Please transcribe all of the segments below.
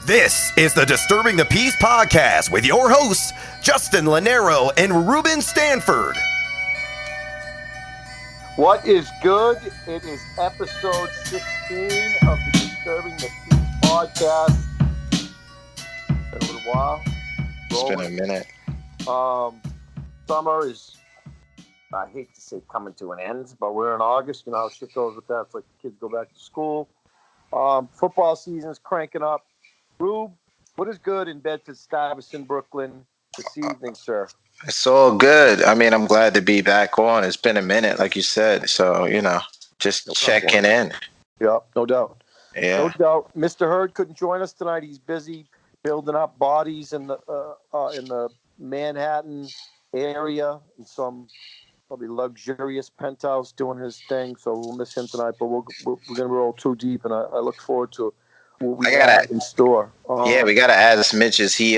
This is the Disturbing the Peace podcast with your hosts, Justin Lanero and Ruben Stanford. What is good? It is episode 16 of the Disturbing the Peace podcast. Been a little while. It's been a minute. Summer is, I hate to say coming to an end, but we're in August. You know how shit goes with that. It's like the kids go back to school. Football season's cranking up. Rube, what is good in Bedford-Stuyvesant, Brooklyn this evening, sir? It's all good. I mean, I'm glad to be back on. It's been a minute, like you said. So, just checking in. Yeah, no doubt. Yeah. No doubt. Mr. Hurd couldn't join us tonight. He's busy building up bodies in the Manhattan area in some probably luxurious penthouse doing his thing. So we'll miss him tonight, but we're going to roll too deep, and I look forward to what we got in store. Yeah, we gotta ask Mitch. Is he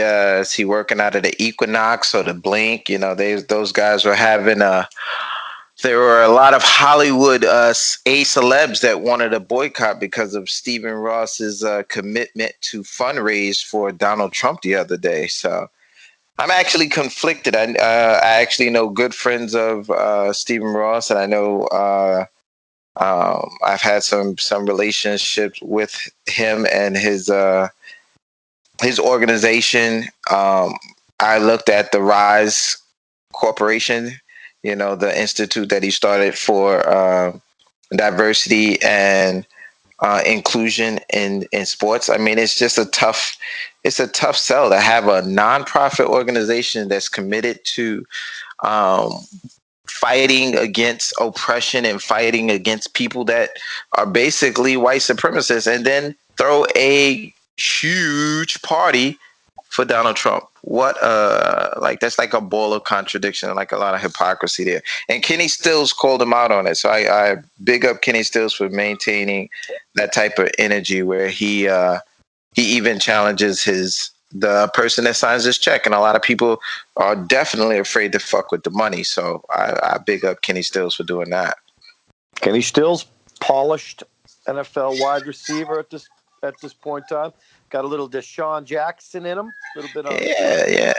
working out of the Equinox or the Blink? Those guys were having there were a lot of Hollywood A celebs that wanted to boycott because of Stephen Ross's commitment to fundraise for Donald Trump the other day. So I'm actually conflicted. I actually know good friends of Stephen Ross, and I know I've had some relationships with him and his organization. I looked at the Rise Corporation, the institute that he started for diversity and inclusion in sports. I mean, it's just a tough sell to have a nonprofit organization that's committed to fighting against oppression and fighting against people that are basically white supremacists, and then throw a huge party for Donald Trump. What that's like a ball of contradiction, like a lot of hypocrisy there. And Kenny Stills called him out on it. So I big up Kenny Stills for maintaining that type of energy where he even challenges the person that signs this check. And a lot of people are definitely afraid to fuck with the money. So I big up Kenny Stills for doing that. Kenny Stills, polished NFL wide receiver at this point in time. Got a little Deshaun Jackson in him. A little bit of yeah.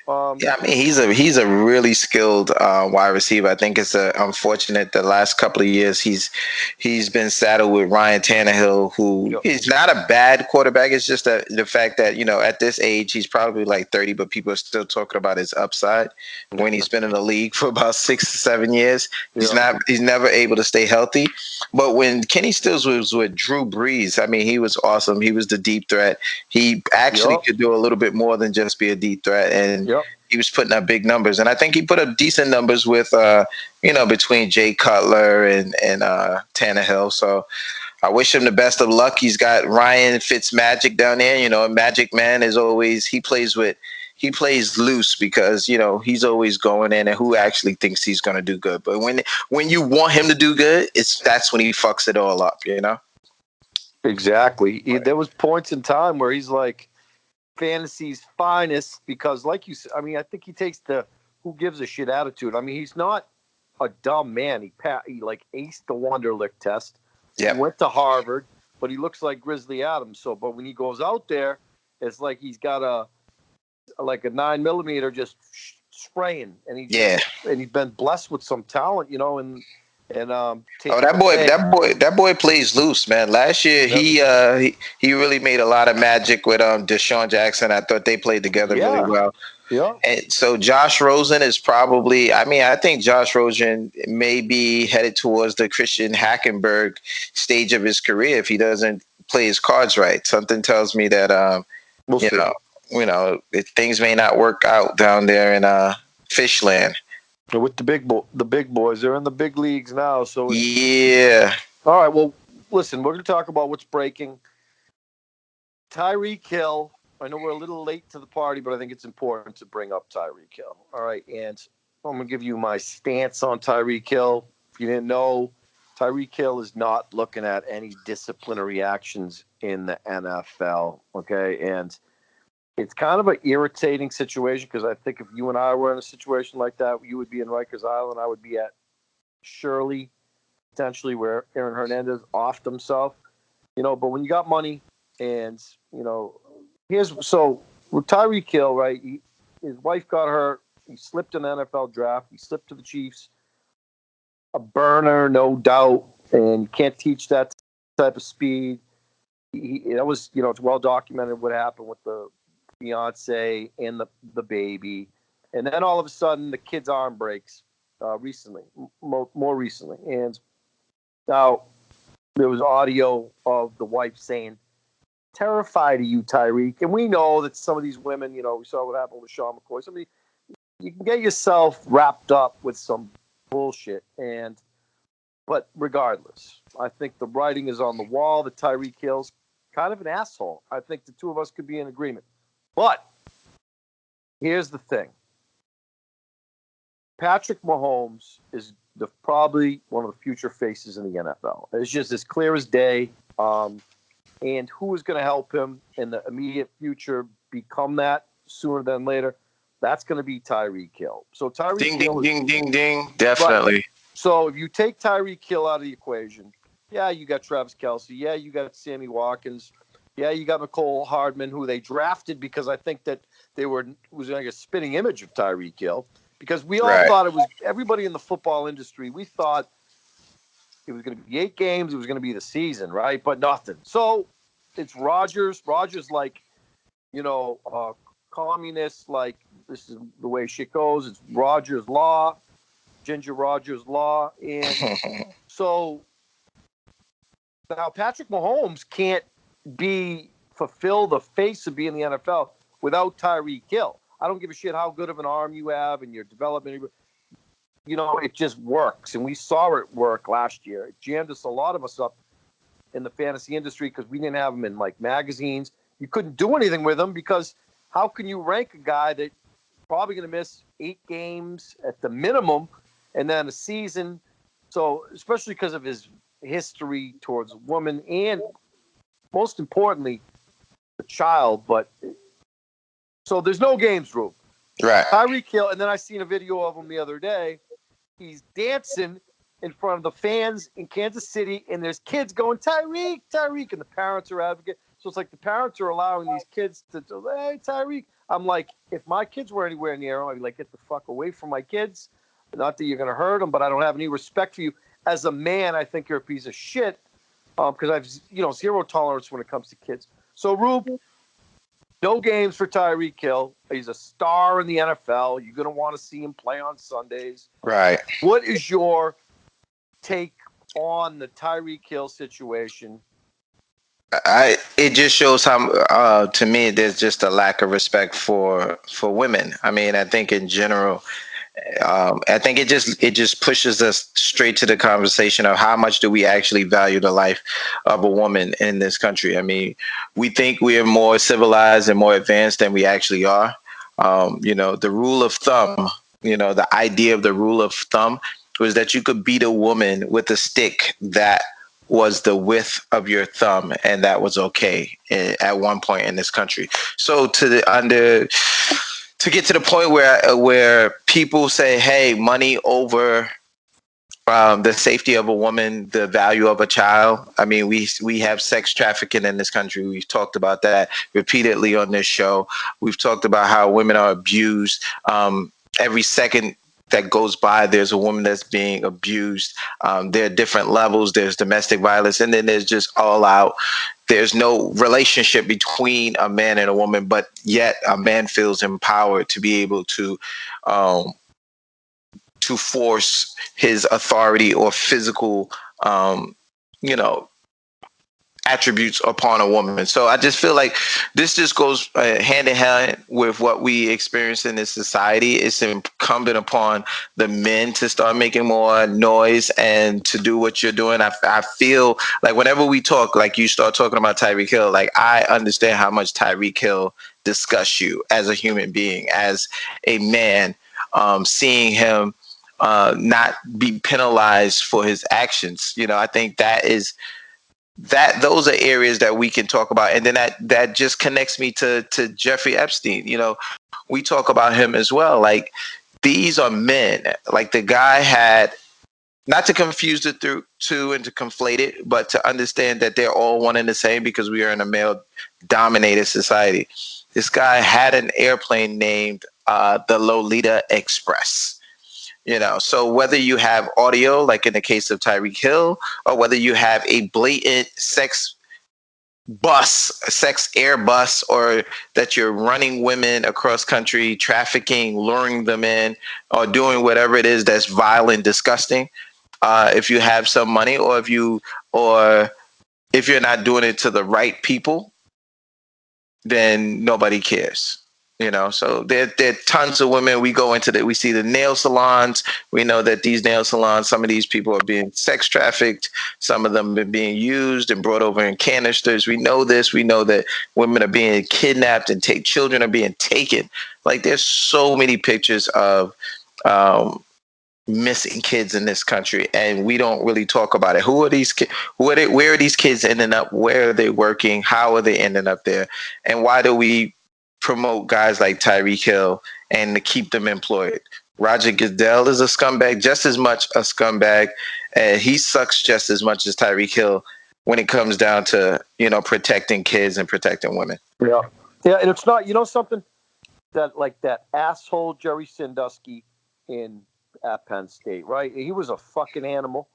I mean, he's a really skilled wide receiver. I think it's unfortunate the last couple of years he's been saddled with Ryan Tannehill, who is not a bad quarterback. It's just that the fact that at this age he's probably like 30, but people are still talking about his upside. When he's been in the league for about 6 to 7 years, he's never able to stay healthy. But when Kenny Stills was with Drew Brees, I mean, he was awesome. He was the deep threat. He actually could do a little bit more than just be a deep threat, and he was putting up big numbers. And I think he put up decent numbers with, between Jay Cutler and Tannehill. So I wish him the best of luck. He's got Ryan Fitzmagic down there. Magic Man is always he plays loose because he's always going in, and who actually thinks he's going to do good. But when you want him to do good, that's when he fucks it all up. Exactly. There was points in time where he's like fantasy's finest because, like you said, I mean, I think he takes the who gives a shit attitude. I mean, he's not a dumb man. He like aced the Wonderlic test. Yeah. He went to Harvard, but he looks like Grizzly Adams. So, but when he goes out there, it's like he's got a 9mm just spraying, and he's been blessed with some talent, that boy plays loose, man. Last year he really made a lot of magic with Deshaun Jackson. I thought they played together really well. Yeah. And so Josh Rosen is probably, I think Josh Rosen may be headed towards the Christian Hackenberg stage of his career if he doesn't play his cards right. Something tells me that things may not work out down there in Fishland. With the big boys, they're in the big leagues now. So yeah. All right. Well, listen, we're going to talk about what's breaking. Tyreek Hill. I know we're a little late to the party, but I think it's important to bring up Tyreek Hill. All right, and I'm going to give you my stance on Tyreek Hill. If you didn't know, Tyreek Hill is not looking at any disciplinary actions in the NFL. Okay, and it's kind of an irritating situation because I think if you and I were in a situation like that, you would be in Rikers Island. I would be at Shirley, potentially where Aaron Hernandez offed himself. But when you got money and, So with Tyreek Hill, right? His wife got hurt. He slipped in the NFL draft. He slipped to the Chiefs. A burner, no doubt, and you can't teach that type of speed. That was, it's well documented what happened with the fiance and the baby, and then all of a sudden the kid's arm breaks recently, more recently, and now there was audio of the wife saying, "Terrified of you, Tyreek," and we know that some of these women, we saw what happened with Sean McCoy. You can get yourself wrapped up with some bullshit, but regardless, I think the writing is on the wall that Tyreek Hill's kind of an asshole. I think the two of us could be in agreement. But here's the thing. Patrick Mahomes is probably one of the future faces in the NFL. It's just as clear as day. And who is going to help him in the immediate future become that sooner than later? That's going to be Tyreek Hill. So Tyreek Hill ding. Definitely. Right. So if you take Tyreek Hill out of the equation, yeah, you got Travis Kelce. Yeah, you got Sammy Watkins. Yeah, you got McCole Hardman, who they drafted because I think that was like a spitting image of Tyreek Hill. Because we all thought it was everybody in the football industry. We thought it was going to be 8 games. It was going to be the season, right? But nothing. So it's Rodgers. Rodgers, like, communist. Like, this is the way shit goes. It's Rodgers' law, Ginger Rodgers' law, and so now Patrick Mahomes can't fulfill the face of being in the NFL without Tyreek Hill. I don't give a shit how good of an arm you have and your development. It just works. And we saw it work last year. It jammed a lot of us up in the fantasy industry because we didn't have them in like magazines. You couldn't do anything with them because how can you rank a guy that's probably going to miss 8 games at the minimum and then a season? So especially because of his history towards women and most importantly, the child. But so there's no games rule. Right. Tyreek Hill, and then I seen a video of him the other day. He's dancing in front of the fans in Kansas City, and there's kids going, Tyreek, Tyreek, and the parents are advocating. So it's like the parents are allowing these kids to, hey, Tyreek. I'm like, if my kids were anywhere near him, I'd be like, get the fuck away from my kids. Not that you're going to hurt them, but I don't have any respect for you. As a man, I think you're a piece of shit because I've, zero tolerance when it comes to kids. So, Rube, no games for Tyreek Hill. He's a star in the NFL. You're going to want to see him play on Sundays. Right. What is your take on the Tyreek Hill situation? It just shows how, to me, there's just a lack of respect for women. I mean, I think in general, I think it just pushes us straight to the conversation of how much do we actually value the life of a woman in this country. I mean, we think we are more civilized and more advanced than we actually are. The rule of thumb, the idea of the rule of thumb was that you could beat a woman with a stick that was the width of your thumb, and that was okay at one point in this country. So to get to the point where people say, hey, money over the safety of a woman, the value of a child. I mean, we have sex trafficking in this country. We've talked about that repeatedly on this show. We've talked about how women are abused. Every second that goes by, there's a woman that's being abused. There are different levels. There's domestic violence, and then there's just all out. There's no relationship between a man and a woman, but yet a man feels empowered to be able to force his authority or physical, attributes upon a woman. So I just feel like this just goes hand in hand with what we experience in this society. It's incumbent upon the men to start making more noise and to do what you're doing. I feel like whenever we talk, like you start talking about Tyreek Hill, like I understand how much Tyreek Hill disgusts you as a human being, as a man, seeing him not be penalized for his actions. I think those are areas that we can talk about. And then that just connects me to Jeffrey Epstein. We talk about him as well. Like, these are men. Like, the guy had not to confuse the two and to conflate it, but to understand that they're all one and the same because we are in a male-dominated society. This guy had an airplane named the Lolita Express. So whether you have audio, like in the case of Tyreek Hill, or whether you have a blatant sex air bus, or that you're running women across country, trafficking, luring them in, or doing whatever it is that's vile and disgusting. If you have some money, or if you're not doing it to the right people, then nobody cares. So there are tons of women. We go into we see the nail salons. We know that these nail salons, some of these people are being sex trafficked. Some of them are being used and brought over in canisters. We know this. We know that women are being kidnapped and children are being taken. Like, there's so many pictures of missing kids in this country, and we don't really talk about it. Who are these kids? Where are these kids ending up? Where are they working? How are they ending up there? And why do we promote guys like Tyreek Hill and to keep them employed? Roger Goodell is a scumbag, just as much a scumbag. He sucks just as much as Tyreek Hill when it comes down to protecting kids and protecting women. Yeah, and it's not something that, like, that asshole Jerry Sandusky at Penn State, right? He was a fucking animal.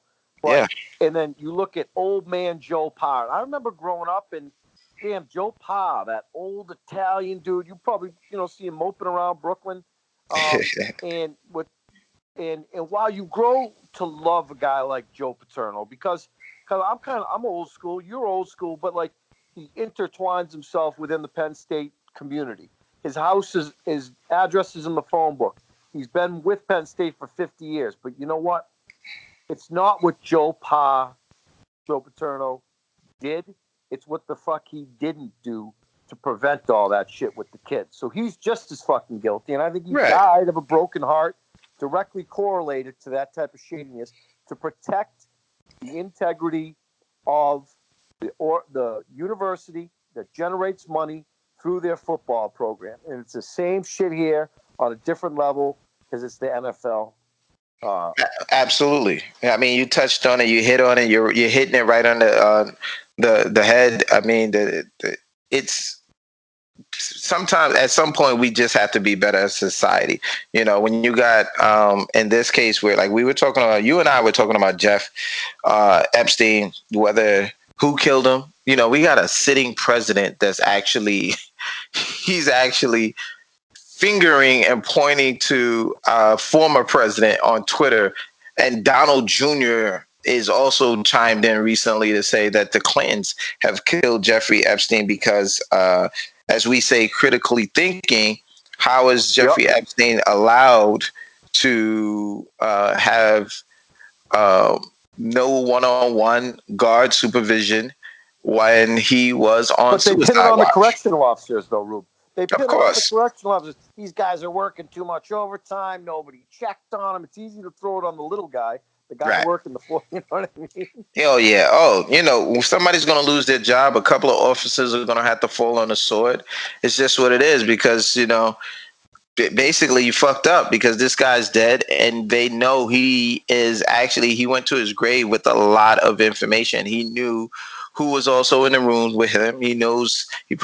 But, yeah. And then you look at old man Joe Pa. I remember growing up, and damn, Joe Pa, that old Italian dude. You probably see him moping around Brooklyn. And while you grow to love a guy like Joe Paterno, because I'm old school, you're old school, but like, he intertwines himself within the Penn State community. His address is in the phone book. He's been with Penn State for 50 years. But you know what? It's not what Joe Paterno did. It's what the fuck he didn't do to prevent all that shit with the kids. So he's just as fucking guilty. And I think he died of a broken heart, directly correlated to that type of shadiness, to protect the integrity of the university that generates money through their football program. And it's the same shit here on a different level, because it's the NFL. Absolutely. I mean, you touched on it. You hit on it. You're hitting it right on the head. I mean, it's sometimes at some point we just have to be better as a society. When you got in this case where, like, we were talking about, you and I were talking about Jeff Epstein, who killed him. We got a sitting president that's he's actually fingering and pointing to a former president on Twitter. And Donald Jr. is also chimed in recently to say that the Clintons have killed Jeffrey Epstein because, as we say, critically thinking, how is Jeffrey Epstein allowed to have no one-on-one guard supervision when he was on suicide watch? But they pin it on the correctional officers, though, Rube. They put on the correctional officers. These guys are working too much overtime. Nobody checked on them. It's easy to throw it on the little guy, the guy working the floor. You know what I mean? Hell yeah. Oh, if somebody's going to lose their job, a couple of officers are going to have to fall on the sword. It's just what it is, because, basically you fucked up, because this guy's dead, and they know he went to his grave with a lot of information. He knew who was also in the room with him. He knows I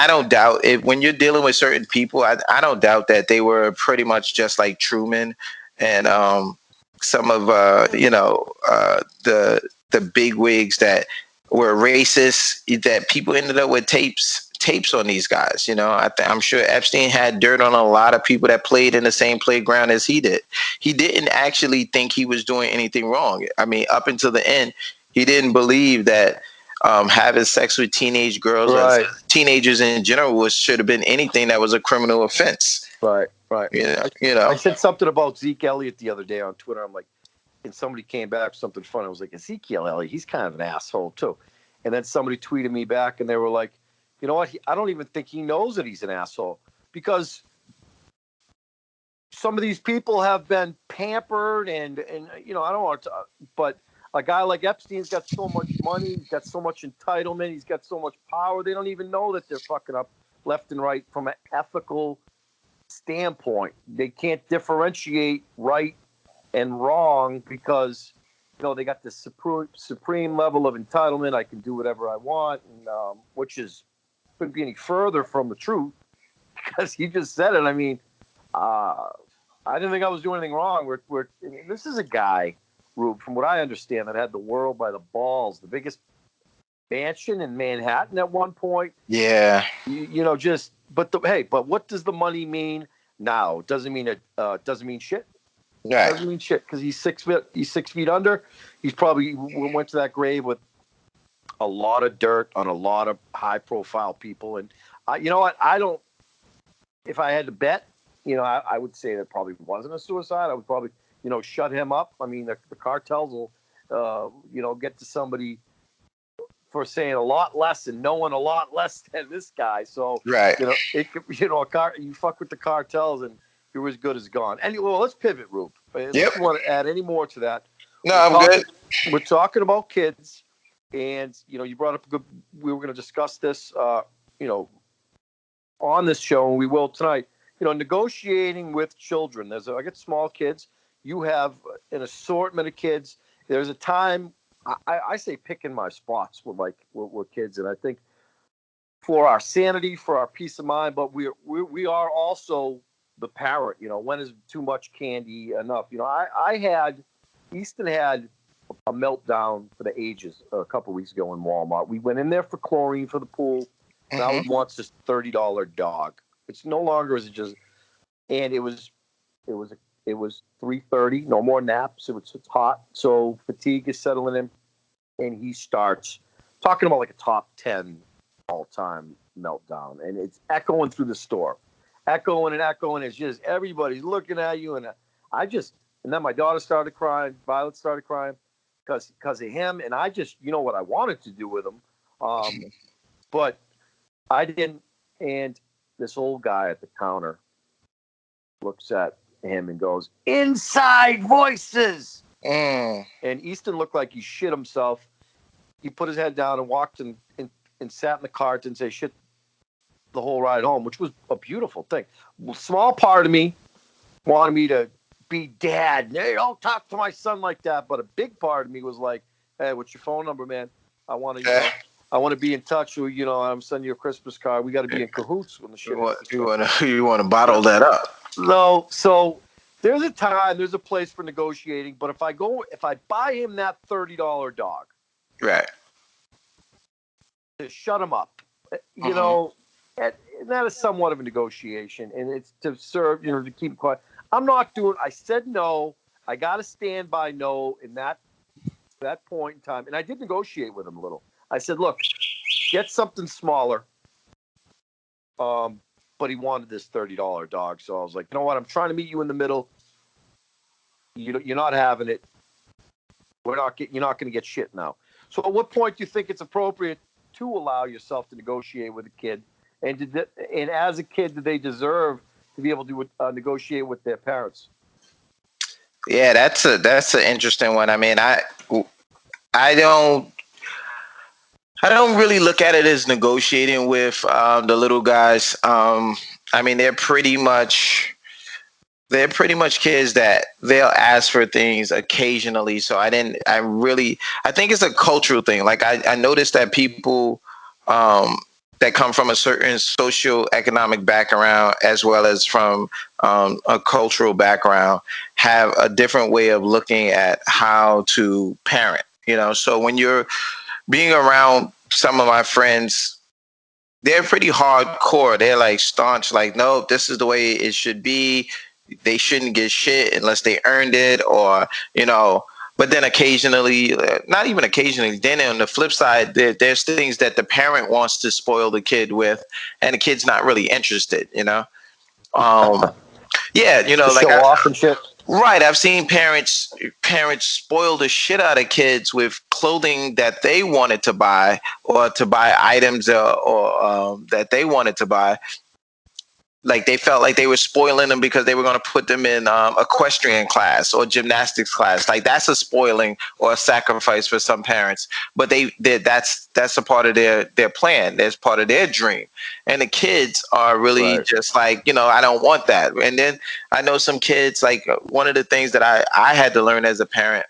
don't doubt it. When you're dealing with certain people, I don't doubt that they were pretty much just like Truman and some of the big wigs that were racist, that people ended up with tapes on these guys. I'm sure Epstein had dirt on a lot of people that played in the same playground as he did. He didn't actually think he was doing anything wrong. I mean, up until the end, he didn't believe that having sex with teenage girls or teenagers in general should have been anything that was a criminal offense. Right. I said something about Zeke Elliott the other day on Twitter. I'm like, and somebody came back with something funny. I was like, Ezekiel Elliott, he's kind of an asshole too. And then somebody tweeted me back, and they were like, you know what? I don't even think he knows that he's an asshole, because some of these people have been pampered and I don't want to, but a guy like Epstein's got so much money, he's got so much entitlement, he's got so much power, they don't even know that they're fucking up left and right from an ethical standpoint. They can't differentiate right and wrong because they got this supreme level of entitlement. I can do whatever I want, and which is couldn't be any further from the truth because he just said it. I mean, I didn't think I was doing anything wrong. This is a guy, Rube, from what I understand, that had the world by the balls, the biggest mansion in Manhattan at one point. Yeah. But what does the money mean now? It doesn't mean doesn't mean shit. Right. Doesn't mean shit because he's 6 feet under. He's probably went to that grave with a lot of dirt on a lot of high profile people. And you know what? I don't. If I had to bet, I would say that probably wasn't a suicide. I would probably shut him up. I mean, the cartels will get to somebody for saying a lot less and knowing a lot less than this guy. So right. It could you fuck with the cartels and you're as good as gone. Anyway, well, let's pivot, Rube. If you want to add any more to that. No, I'm good. We're talking about kids, and you brought up we were going to discuss this on this show, and we will tonight. Negotiating with children. I get small kids. You have an assortment of kids. There's a time I say picking my spots with kids, and I think for our sanity, for our peace of mind, but we are also the parent. When is too much candy enough? Easton had a meltdown for the ages a couple of weeks ago in Walmart. We went in there for chlorine for the pool. Now he wants this $30 dog. It's no longer is it just, and it was 3:30. No more naps. It's hot, so fatigue is settling in, and he starts talking about like a top 10 all-time meltdown, and it's echoing through the store, echoing and echoing. It's just everybody's looking at you, and then my daughter started crying. Violet started crying because of him, and I just what I wanted to do with him, but I didn't. And this old guy at the counter looks at him and goes, "Inside voices." And Easton looked like he shit himself. He put his head down and walked and sat in the cart and say shit the whole ride home, which was a beautiful thing. A small part of me wanted me to be dad. Hey, don't talk to my son like that. But a big part of me was like, "Hey, what's your phone number, man? I want to be in touch with I'm sending you a Christmas card. We got to be in cahoots when the shit." You want to bottle that up? No, so there's a time, there's a place for negotiating. But if I buy him that $30 dog, right, to shut him up, and that is somewhat of a negotiation, and it's to serve, to keep him quiet. I said no. I got to stand by no in that point in time, and I did negotiate with him a little. I said, look, get something smaller. But he wanted this $30 dog. So I was like, you know what? I'm trying to meet you in the middle. You're not having it. You're not going to get shit now. So at what point do you think it's appropriate to allow yourself to negotiate with a kid? And as a kid, do they deserve to be able to negotiate with their parents? Yeah, that's an interesting one. I mean, I don't really look at it as negotiating with the little guys. I mean, they're pretty much kids that they'll ask for things occasionally. So I think it's a cultural thing. Like I noticed that people that come from a certain socioeconomic background as well as from a cultural background have a different way of looking at how to parent. So when you're being around some of my friends, they're pretty hardcore. They're like staunch, like, no, this is the way it should be. They shouldn't get shit unless they earned it, or, but then occasionally, not even occasionally, then on the flip side, there's things that the parent wants to spoil the kid with, and the kid's not really interested, Yeah, like show off and shit. Right. I've seen parents spoil the shit out of kids with clothing that they wanted to buy, or to buy items or that they wanted to buy. like they felt like they were spoiling them because they were going to put them in equestrian class or gymnastics class. Like that's a spoiling or a sacrifice for some parents, but that's a part of their plan. That's part of their dream. And the kids are really just like, I don't want that. And then I know some kids, like one of the things that I had to learn as a parent,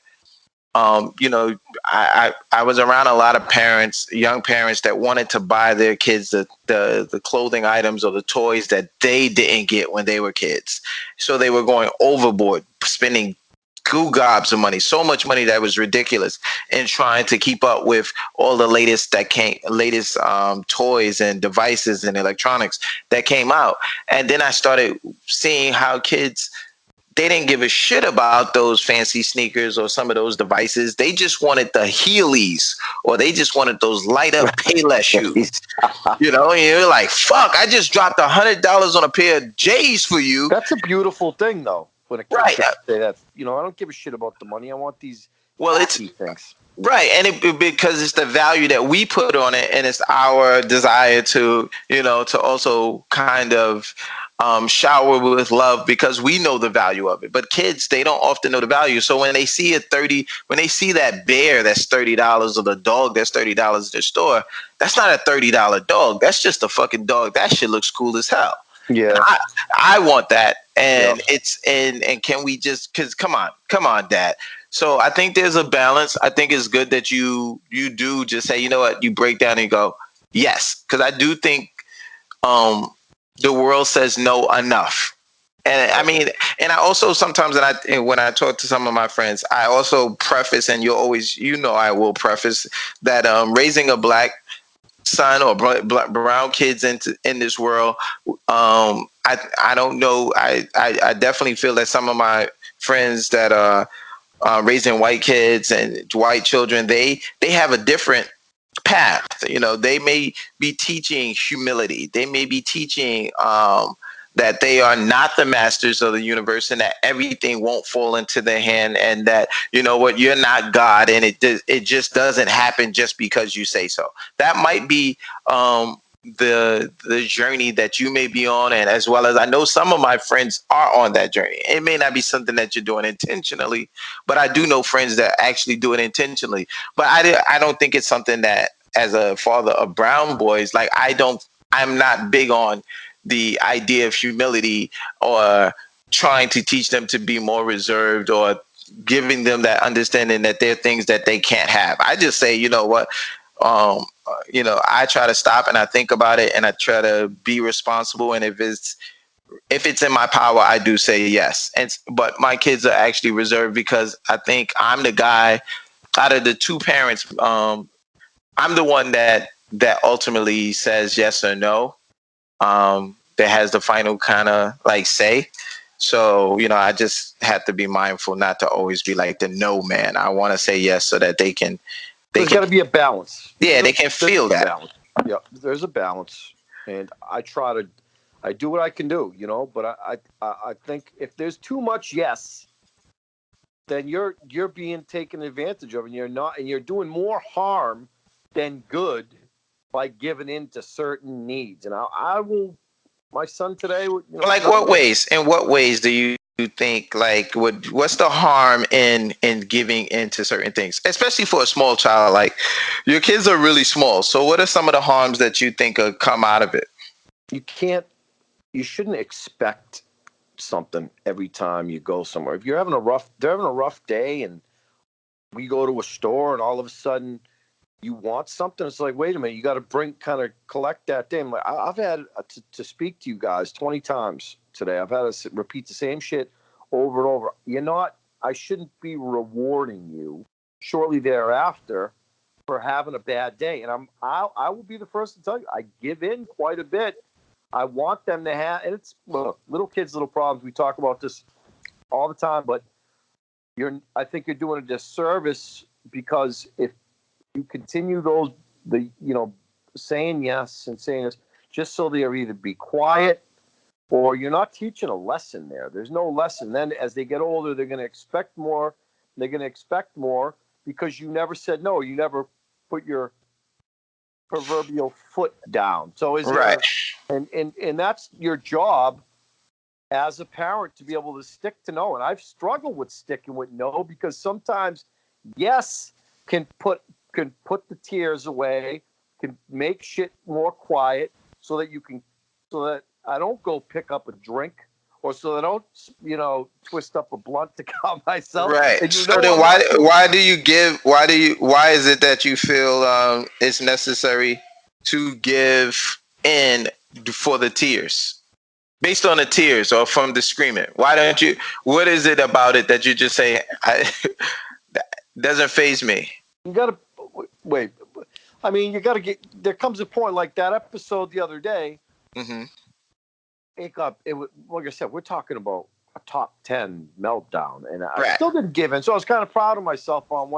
I was around a lot of parents, young parents, that wanted to buy their kids the clothing items or the toys that they didn't get when they were kids. So they were going overboard, spending goo gobs of money, so much money that was ridiculous, and trying to keep up with all the latest toys and devices and electronics that came out. And then I started seeing how kids, they didn't give a shit about those fancy sneakers or some of those devices. They just wanted the Heelys, or they just wanted those light up Payless shoes. And you're like, fuck, I just dropped $100 on a pair of J's for you. That's a beautiful thing, though. When a kid say that, I don't give a shit about the money. I want these things. Right, and because it's the value that we put on it, and it's our desire to, to also kind of shower with love because we know the value of it. But kids, they don't often know the value. So when they see when they see that bear that's $30 or the dog that's $30 at the store, that's not a $30 dog. That's just a fucking dog. That shit looks cool as hell. Yeah, I want that, and it's and can we just, because come on, Dad. So I think there's a balance. I think it's good that you do just say, you know what, you break down and you go, yes, because I do think the world says no enough. And I mean, and I also sometimes, when I talk to some of my friends, I also preface, and I will preface that raising a black son or brown kids in this world, I don't know. I definitely feel that some of my friends that are raising white kids and white children, they have a different path. They may be teaching humility. They may be teaching that they are not the masters of the universe, and that everything won't fall into their hand, and that, you're not God, and it just doesn't happen just because you say so. That might be the journey that you may be on, and as well as I know some of my friends are on that journey. It may not be something that you're doing intentionally, but I do know friends that actually do it intentionally. But I don't think it's something that, as a father of brown boys, like I'm not big on the idea of humility or trying to teach them to be more reserved or giving them that understanding that there are things that they can't have. I just say, you know what, I try to stop and I think about it and I try to be responsible. And if it's in my power, I do say yes. But my kids are actually reserved because I think I'm the guy out of the two parents. I'm the one that ultimately says yes or no. That has the final kind of like say. So, I just have to be mindful not to always be like the no man. I want to say yes so that they can. There's got to be a balance. Yeah, they can feel that. Balance. Yeah, there's a balance, and I do what I can do, But I think if there's too much yes, then you're being taken advantage of, and you're doing more harm than good by giving in to certain needs. And I will. My son today, like what ways? In what ways do you think, like, what's the harm in giving into certain things, especially for a small child? Like, your kids are really small, so what are some of the harms that you think come out of it? You shouldn't expect something every time you go somewhere. If they're having a rough day, and we go to a store, and all of a sudden you want something, it's like, wait a minute, you got to collect that day. Like, I've had to speak to you guys 20 times today. I've had to repeat the same shit over and over. I shouldn't be rewarding you shortly thereafter for having a bad day. And I will be the first to tell you, I give in quite a bit. I want them to have, and it's, look, little kids, little problems. We talk about this all the time, but I think you're doing a disservice, because if you continue saying yes and saying this, just so they'll either be quiet or you're not teaching a lesson there. There's no lesson. Then as they get older, they're going to expect more. They're going to expect more because you never said no. You never put your proverbial foot down. So is right. there, and that's your job as a parent to be able to stick to no. And I've struggled with sticking with no because sometimes yes can put the tears away, can make shit more quiet so that I don't go pick up a drink or so that I don't, twist up a blunt to calm myself. Right. And So then why is it that you feel it's necessary to give in for the tears? Based on the tears or from the screaming? Why don't you, what is it about it that you just say, that doesn't faze me? You got to wait. I mean, you got to there comes a point like that episode the other day. Mm-hmm. Like I said, we're talking about a top 10 meltdown, and I still didn't give in. So I was kind of proud of myself on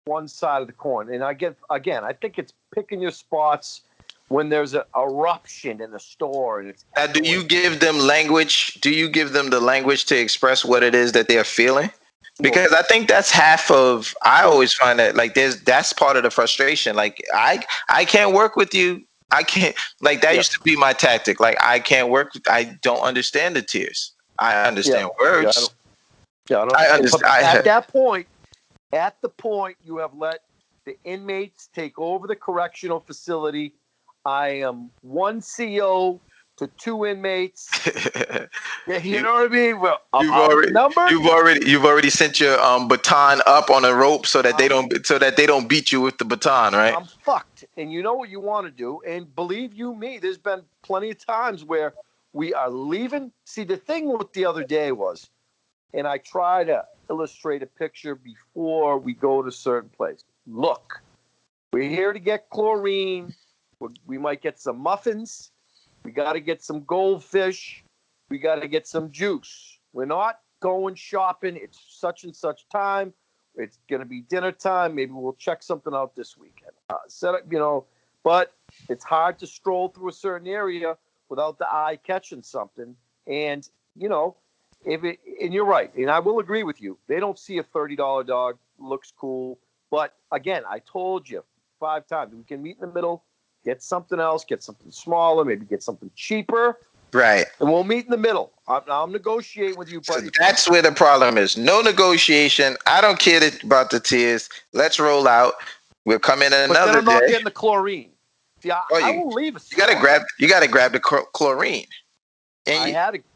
one side of the coin. And I think it's picking your spots when there's an eruption in the store. And it's do you give them language? Do you give them the language to express what it is that they're feeling? Because I think that's half of. I always find that that's part of the frustration. Like I can't work with you. I can't, like, that used to be my tactic. Like, I can't work. I don't understand the tears. I understand words. I understand. At the point you have let the inmates take over the correctional facility. I am one CO to two inmates. You know what I mean? Well, you've already sent your baton up on a rope so that they don't beat you with the baton, right? I'm fucked. And you know what you want to do. And believe you me, there's been plenty of times where we are leaving. See, the thing with the other day was, and I try to illustrate a picture before we go to a certain place. Look, we're here to get chlorine. We might get some muffins. We got to get some goldfish. We got to get some juice. We're not going shopping. It's such and such time. It's going to be dinner time. Maybe we'll check something out this weekend. But it's hard to stroll through a certain area without the eye catching something. And, and you're right. And I will agree with you. They don't see a $30 dog. Looks cool. But again, I told you 5 times, we can meet in the middle. Get something else, get something smaller, maybe get something cheaper. Right. And we'll meet in the middle. I'm negotiating with you, buddy. So that's where the problem is. No negotiation. I don't care about the tears. Let's roll out. We'll come in another day. But then I'm not getting the chlorine. See, I will leave. You gotta grab the chlorine. And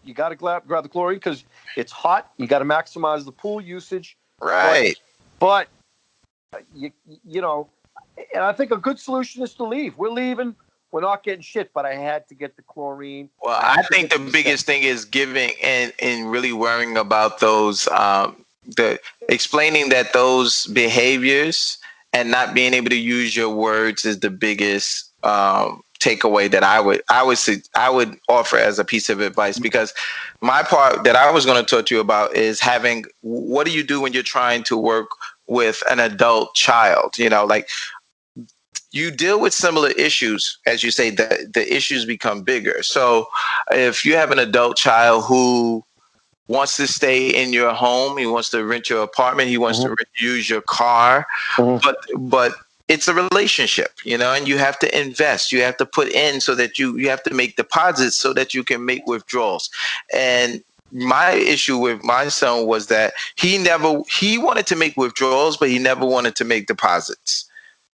you gotta grab the chlorine because it's hot. You gotta maximize the pool usage. Right. But and I think a good solution is to leave. We're leaving. We're not getting shit, but I had to get the chlorine. Well, I think the biggest thing is giving and really worrying about those, explaining that those behaviors and not being able to use your words is the biggest takeaway that I would offer as a piece of advice. Because my part that I was going to talk to you about is what do you do when you're trying to work with an adult child? You deal with similar issues, as you say, the issues become bigger. So if you have an adult child who wants to stay in your home, he wants to rent your apartment, he wants to use your car, but it's a relationship, and you have to invest, you have to put in so that you have to make deposits so that you can make withdrawals. And my issue with my son was that he wanted to make withdrawals, but he never wanted to make deposits.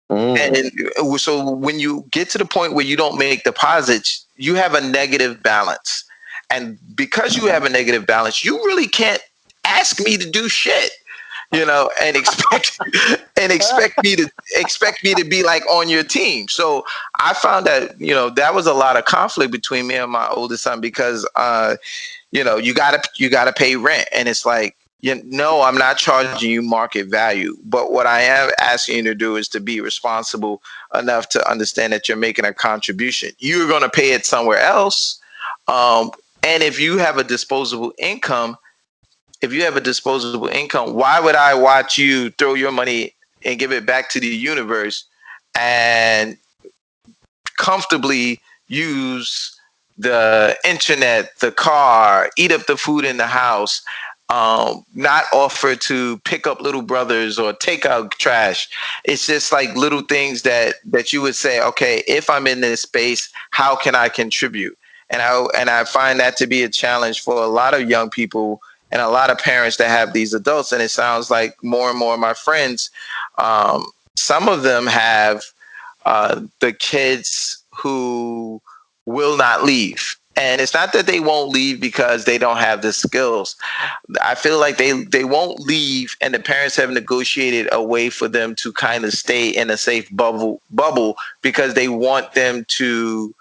And so when you get to the point where you don't make deposits, you have a negative balance. And because you have a negative balance, you really can't ask me to do shit, and expect me to be like on your team. So I found that, that was a lot of conflict between me and my oldest son because, you gotta pay rent. And it's like, I'm not charging you market value, but what I am asking you to do is to be responsible enough to understand that you're making a contribution. You're going to pay it somewhere else. And if you have a disposable income, why would I watch you throw your money and give it back to the universe and comfortably use the internet, the car, eat up the food in the house, not offer to pick up little brothers or take out trash. It's just like little things that you would say, okay, if I'm in this space, how can I contribute? And I find that to be a challenge for a lot of young people and a lot of parents that have these adults. And it sounds like more and more of my friends, some of them have the kids who will not leave. And it's not that they won't leave because they don't have the skills. I feel like they won't leave, and the parents have negotiated a way for them to kind of stay in a safe bubble because they want them to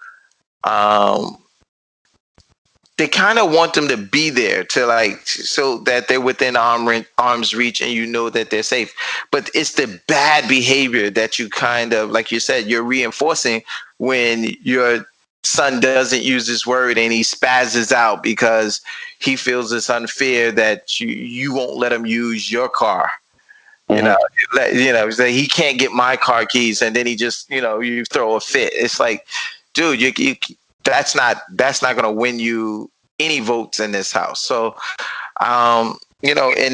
they kind of want them to be there to like so that they're within arm's reach and you know that they're safe. But it's the bad behavior that you kind of, like you said, you're reinforcing when your son doesn't use this word and he spazzes out because he feels it's unfair that you won't let him use your car. So he can't get my car keys, and then he just, you throw a fit. It's like, dude, you that's not going to win you any votes in this house. So, and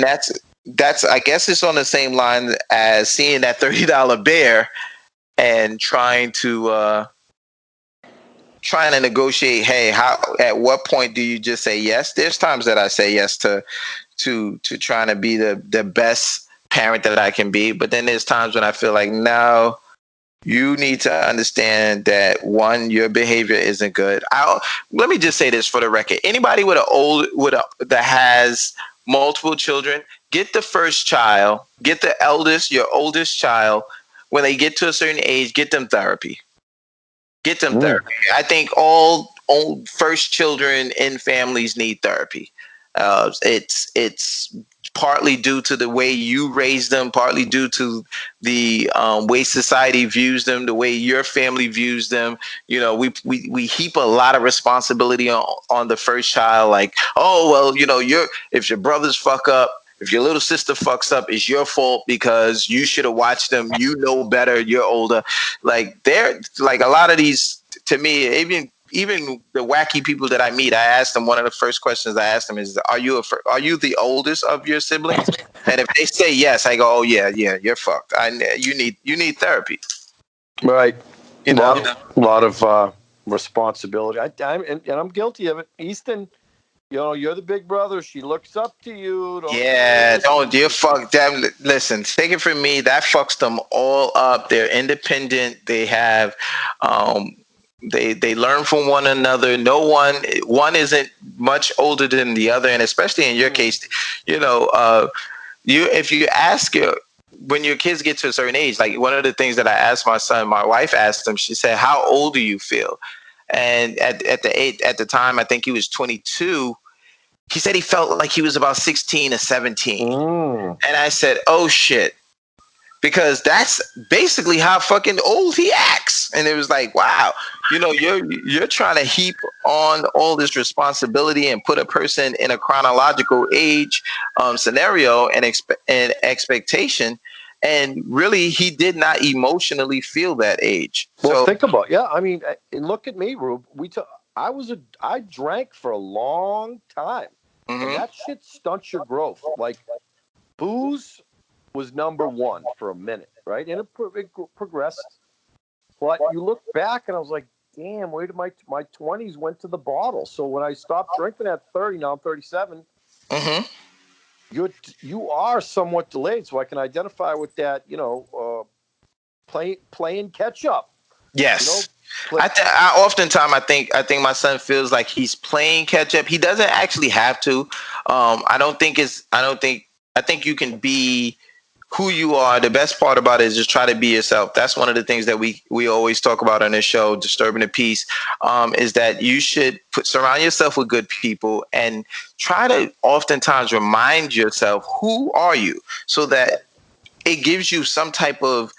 that's I guess it's on the same line as seeing that $30 bear and trying to negotiate. Hey, at what point do you just say yes? There's times that I say yes to trying to be the best parent that I can be, but then there's times when I feel like, no, you need to understand that one, your behavior isn't good. Let me just say this for the record: anybody that has multiple children, get the first child, get your oldest child. When they get to a certain age, get them therapy. Get them therapy. I think all first children in families need therapy. It's partly due to the way you raise them, partly due to the way society views them, the way your family views them. We heap a lot of responsibility on the first child. Like, oh, well, if your brothers fuck up, if your little sister fucks up, it's your fault because you should have watched them. You know better. You're older. Like, they're like a lot of these, to me, even the wacky people that I meet, I ask them, one of the first questions I ask them is, are you the oldest of your siblings? And if they say yes, I go, oh yeah, you're fucked. You need therapy. Right. A lot of responsibility. I'm guilty of it. Easton, you're the big brother. She looks up to you. You fuck them. Listen, take it from me. That fucks them all up. They're independent. They have, they learn from one another. One isn't much older than the other, and especially in your case, if you ask when your kids get to a certain age, like one of the things that I asked my wife asked him, she said, "How old do you feel?" And at the time, I think he was 22. He said he felt like he was about 16 or 17. And I said, "Oh shit." Because that's basically how fucking old he acts. And it was like, wow, you're trying to heap on all this responsibility and put a person in a chronological age scenario and expectation. And really, he did not emotionally feel that age. Well, think about I mean, look at me, Rube. I drank for a long time. Mm-hmm. And that shit stunts your growth. Like, booze was number one for a minute, right? And it progressed. But you look back and I was like, damn, where did my 20s went to the bottle? So when I stopped drinking at 30, now I'm 37, you are somewhat delayed. So I can identify with that, playing catch up. Yes. Oftentimes I think my son feels like he's playing catch up. He doesn't actually have to. I think you can be who you are. The best part about it is just try to be yourself. That's one of the things that we always talk about on this show, Disturbing the Peace, is that you should surround yourself with good people and try to oftentimes remind yourself, who are you? So that it gives you some type of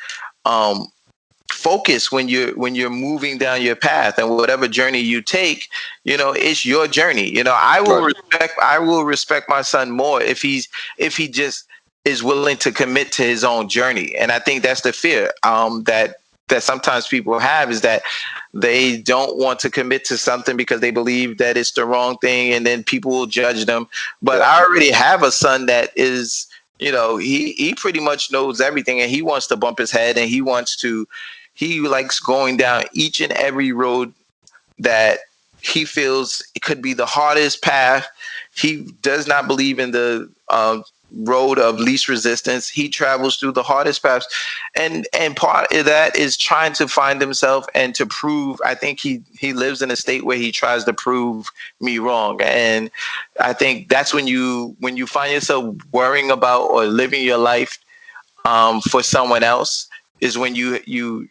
focus when you're moving down your path, and whatever journey you take, it's your journey. I will respect my son more if he just is willing to commit to his own journey. And I think that's the fear that that sometimes people have is that they don't want to commit to something because they believe that it's the wrong thing, and then people will judge them. But I already have a son that is, he pretty much knows everything, and he wants to bump his head, and he likes going down each and every road that he feels it could be the hardest path. He does not believe in the road of least resistance. He travels through the hardest paths, and part of that is trying to find himself and to prove. I think he lives in a state where he tries to prove me wrong, and I think that's when you find yourself worrying about or living your life for someone else, is when you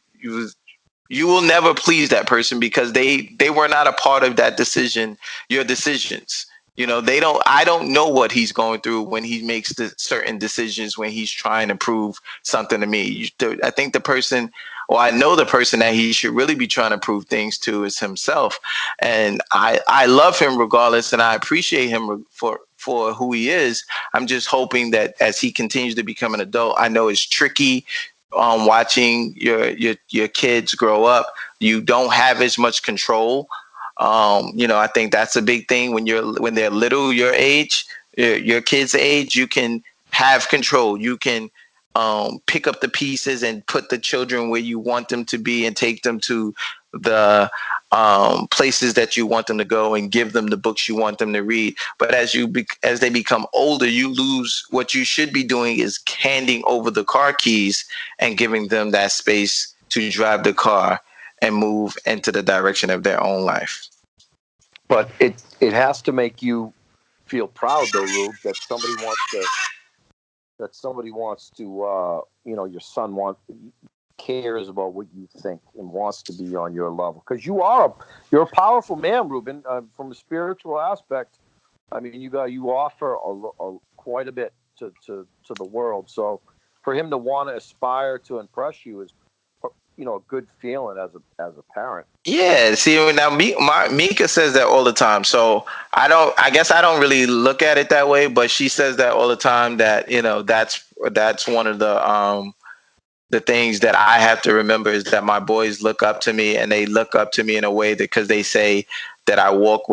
will never please that person, because they were not a part of that decision, your decisions. I don't know what he's going through when he makes the certain decisions, when he's trying to prove something to me. I think the person, or I know the person that he should really be trying to prove things to is himself. And I love him regardless, and I appreciate him for who he is. I'm just hoping that as he continues to become an adult, I know it's tricky watching your kids grow up. You don't have as much control. I think that's a big thing when they're little, your age, your kids' age. You can have control. You can pick up the pieces and put the children where you want them to be, and take them to the places that you want them to go, and give them the books you want them to read. But as they become older, you lose what you should be doing, is handing over the car keys and giving them that space to drive the car and move into the direction of their own life. But it has to make you feel proud, though, Rube, that somebody wants to your son cares about what you think and wants to be on your level, because you're a powerful man, Ruben, from a spiritual aspect. I mean, you offer quite a bit to the world. So for him to want to aspire to impress you is, a good feeling as a parent. Yeah. See, now Mika says that all the time. So I guess I don't really look at it that way, but she says that all the time, that, that's one of the things that I have to remember, is that my boys look up to me, and they look up to me in a way that, because they say that I walk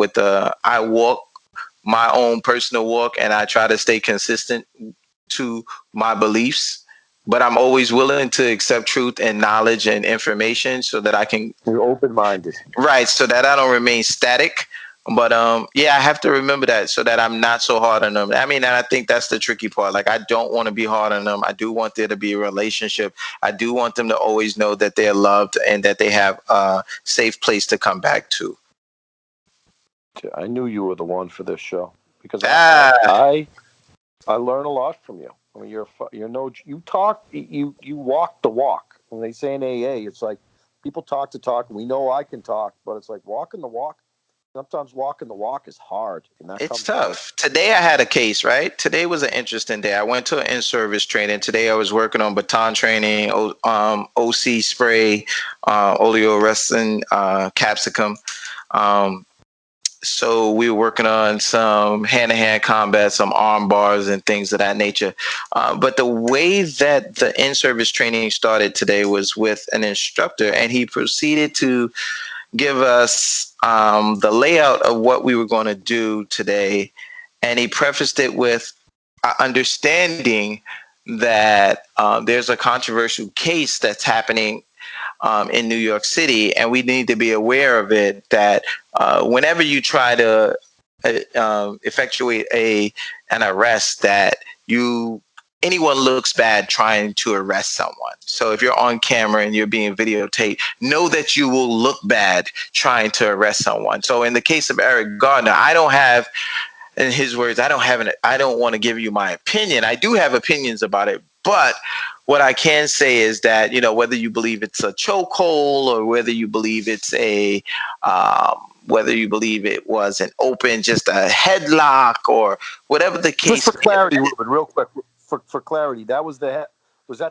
my own personal walk, and I try to stay consistent to my beliefs, but I'm always willing to accept truth and knowledge and information, so that I can. You're open-minded, right? So that I don't remain static. But I have to remember that, so that I'm not so hard on them. I mean, and I think that's the tricky part. Like, I don't want to be hard on them. I do want there to be a relationship. I do want them to always know that they're loved, and that they have a safe place to come back to. I knew you were the one for this show, because I learn a lot from you. I mean, you walk the walk. When they say in AA, it's like people talk the talk. We know I can talk, but it's like walking the walk. Sometimes walking the walk is hard. It's tough. Today I had a case, right? Today was an interesting day. I went to an in-service training. Today I was working on baton training, OC spray, oleoresin capsicum. So we were working on some hand-to-hand combat, some arm bars and things of that nature. But the way that the in-service training started today was with an instructor, and he proceeded to give us the layout of what we were going to do today. And he prefaced it with understanding that there's a controversial case that's happening in New York City, and we need to be aware of it, that whenever you try to effectuate an arrest, that anyone looks bad trying to arrest someone. So if you're on camera and you're being videotaped, know that you will look bad trying to arrest someone. So in the case of Eric Gardner, in his words, I don't want to give you my opinion. I do have opinions about it, but what I can say is that, whether you believe it's a chokehold, or whether you believe it's whether you believe it was an open, just a headlock, or whatever the case. Just for clarity, Ruben, real quick, for clarity, was that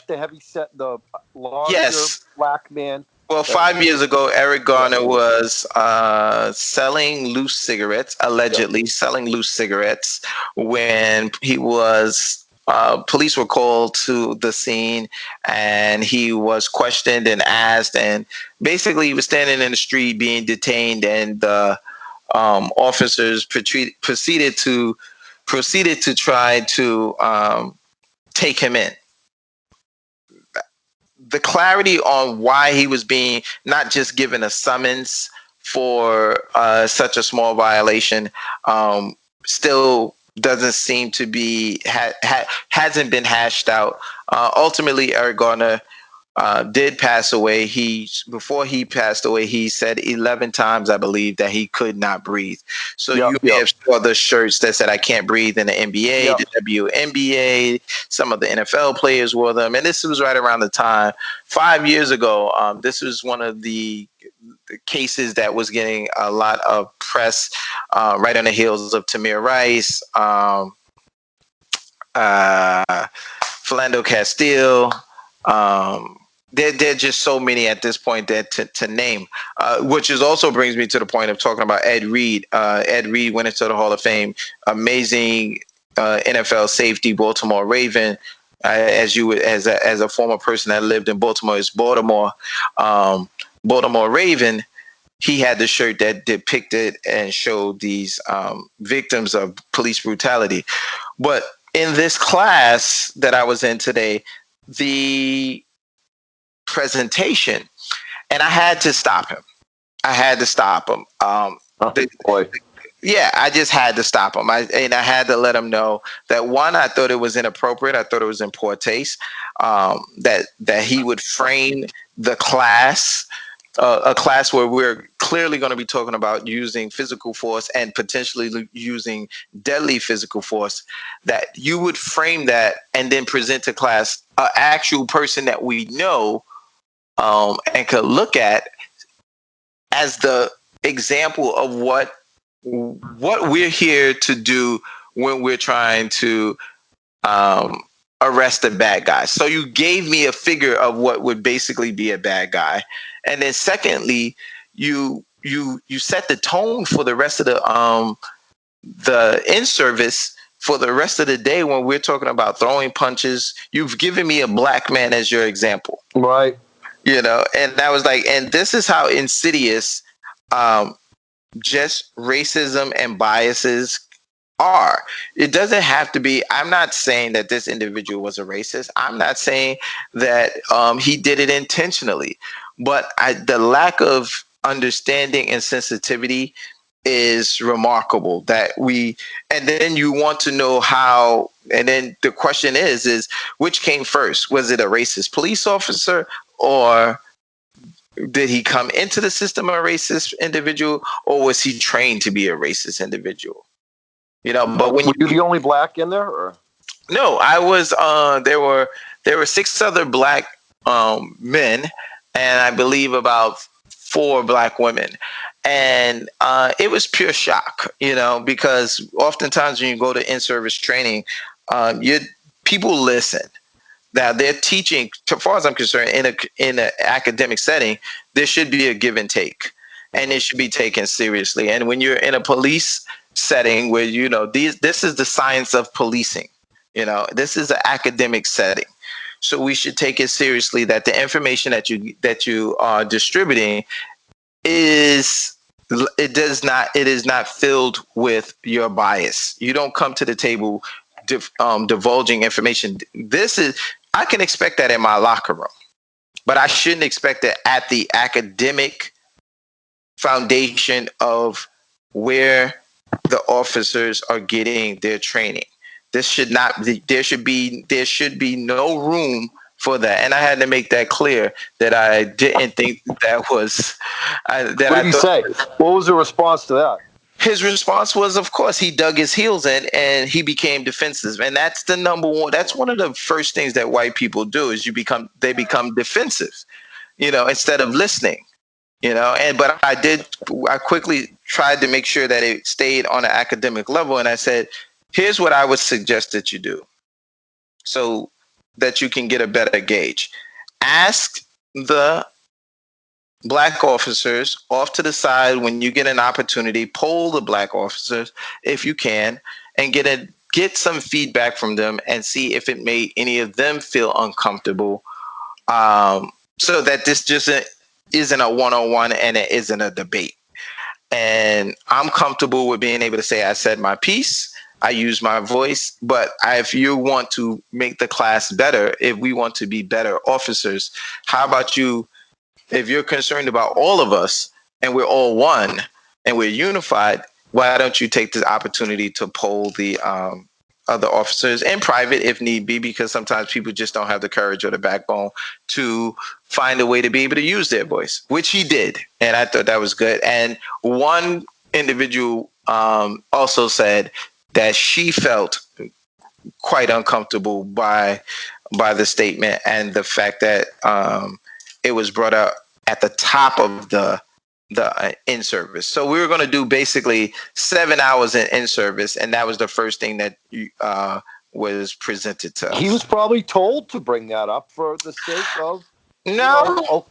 the heavy set, the larger black man? Well, 5 years ago, Eric Garner was selling loose cigarettes, allegedly selling loose cigarettes, when he was police were called to the scene, and he was questioned and asked, and basically he was standing in the street being detained, and the officers proceeded to try to take him in. The clarity on why he was being not just given a summons for such a small violation still doesn't seem to be hasn't been hashed out. Ultimately, Eric Garner did pass away. Before he passed away, he said 11 times, I believe, that he could not breathe. So you may have saw the shirts that said "I can't breathe" in the NBA, the WNBA. Some of the NFL players wore them, and this was right around the time 5 years ago. This was one of the cases that was getting a lot of press, right on the heels of Tamir Rice, Philando Castile. There are just so many at this point that to name, which is also brings me to the point of talking about Ed Reed. Ed Reed went into the Hall of Fame. Amazing NFL safety, Baltimore Raven. As a former person that lived in Baltimore, is Baltimore Raven. He had the shirt that depicted and showed these victims of police brutality. But in this class that I was in today, the presentation, and I had to stop him. Yeah, I just had to stop him. I had to let him know that, one, I thought it was inappropriate. I thought it was in poor taste, that he would frame the class, a class where we're clearly going to be talking about using physical force and potentially using deadly physical force, that you would frame that and then present to class an actual person that we know and could look at as the example of what we're here to do when we're trying to arrest a bad guy. So you gave me a figure of what would basically be a bad guy, and then secondly, you set the tone for the rest of the in service for the rest of the day when we're talking about throwing punches. You've given me a black man as your example, right? And that was like, and this is how insidious just racism and biases are. It doesn't have to be. I'm not saying that this individual was a racist. I'm not saying that he did it intentionally, but the lack of understanding and sensitivity is remarkable. And then you want to know how, and then the question is which came first? Was it a racist police officer, or did he come into the system a racist individual, or was he trained to be a racist individual? But when were you the only black in there, or? No, I was. There were 6 other black men, and I believe about 4 black women, and it was pure shock, because oftentimes when you go to in-service training, people listen. Now they're teaching. As far as I'm concerned, in an academic setting, there should be a give and take, and it should be taken seriously. And when you're in a police setting where this is the science of policing, this is an academic setting, so we should take it seriously that the information that you are distributing is not filled with your bias. You don't come to the table divulging information. I can expect that in my locker room, but I shouldn't expect it at the academic foundation of where the officers are getting their training. There should be no room for that. And I had to make that clear, that I didn't think that was What did he say? What was the response to that? His response was, of course, he dug his heels in and he became defensive. And that's the number one. That's one of the first things that white people do is they become defensive, instead of listening, but I quickly tried to make sure that it stayed on an academic level. And I said, here's what I would suggest that you do so that you can get a better gauge. Ask the black officers off to the side when you get an opportunity. Poll the black officers if you can, and get get some feedback from them and see if it made any of them feel uncomfortable, so that this just isn't a one-on-one and it isn't a debate. And I'm comfortable with being able to say I said my piece, I use my voice, but if you want to make the class better, if we want to be better officers, how about you, if you're concerned about all of us and we're all one and we're unified, why don't you take the opportunity to poll the other officers in private if need be, because sometimes people just don't have the courage or the backbone to find a way to be able to use their voice, which he did. And I thought that was good. And one individual also said that she felt quite uncomfortable by the statement and the fact that it was brought up at the top of the in service. So we were going to do basically 7 hours in service, and that was the first thing that was presented to us. He was probably told to bring that up for the sake of no.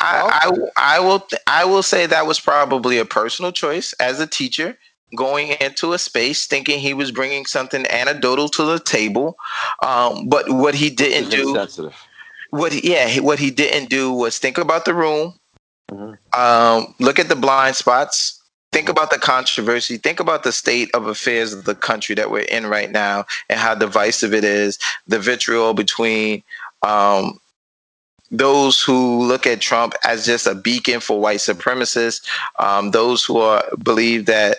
I will say that was probably a personal choice as a teacher, going into a space thinking he was bringing something anecdotal to the table, but what he didn't do, what he didn't do was think about the room. Look at the blind spots, think about the controversy, think about the state of affairs of the country that we're in right now and how divisive it is, the vitriol between those who look at Trump as just a beacon for white supremacists, those who believe that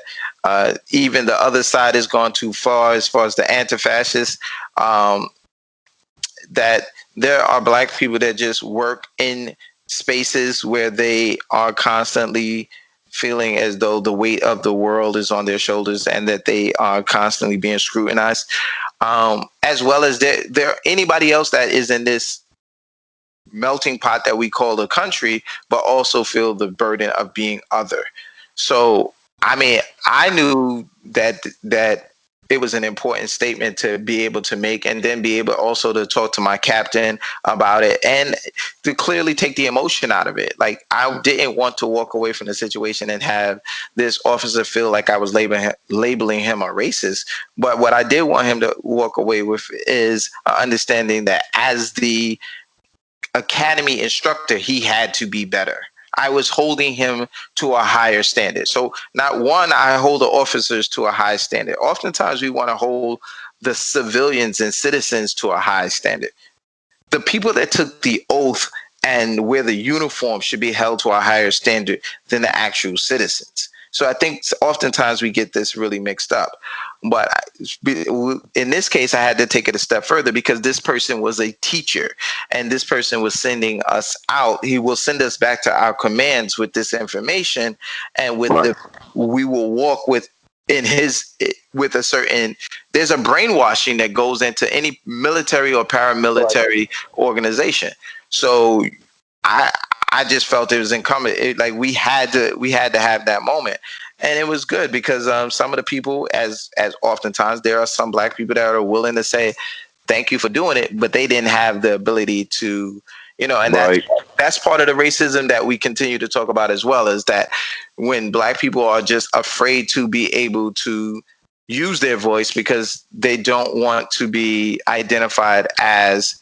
even the other side has gone too far as the anti-fascists, that there are Black people that just work in spaces where they are constantly feeling as though the weight of the world is on their shoulders and that they are constantly being scrutinized, as well as there anybody else that is in this melting pot that we call the country, but also feel the burden of being other. So, I mean, I knew that it was an important statement to be able to make, and then be able also to talk to my captain about it and to clearly take the emotion out of it. Like, I didn't want to walk away from the situation and have this officer feel like I was labeling him a racist. But what I did want him to walk away with is understanding that as the academy instructor, he had to be better. I was holding him to a higher standard. So not one, I hold the officers to a high standard. Oftentimes we want to hold the civilians and citizens to a high standard. The people that took the oath and wear the uniform should be held to a higher standard than the actual citizens. So I think oftentimes we get this really mixed up. But in this case, I had to take it a step further because this person was a teacher and this person was sending us out. He will send us back to our commands with this information, and with we will walk with a certain, there's a brainwashing that goes into any military or paramilitary organization. So I just felt it was incumbent. We had to have that moment, and it was good because some of the people, as oftentimes there are some Black people that are willing to say thank you for doing it, but they didn't have the ability to, and that's part of the racism that we continue to talk about as well, is that when Black people are just afraid to be able to use their voice because they don't want to be identified as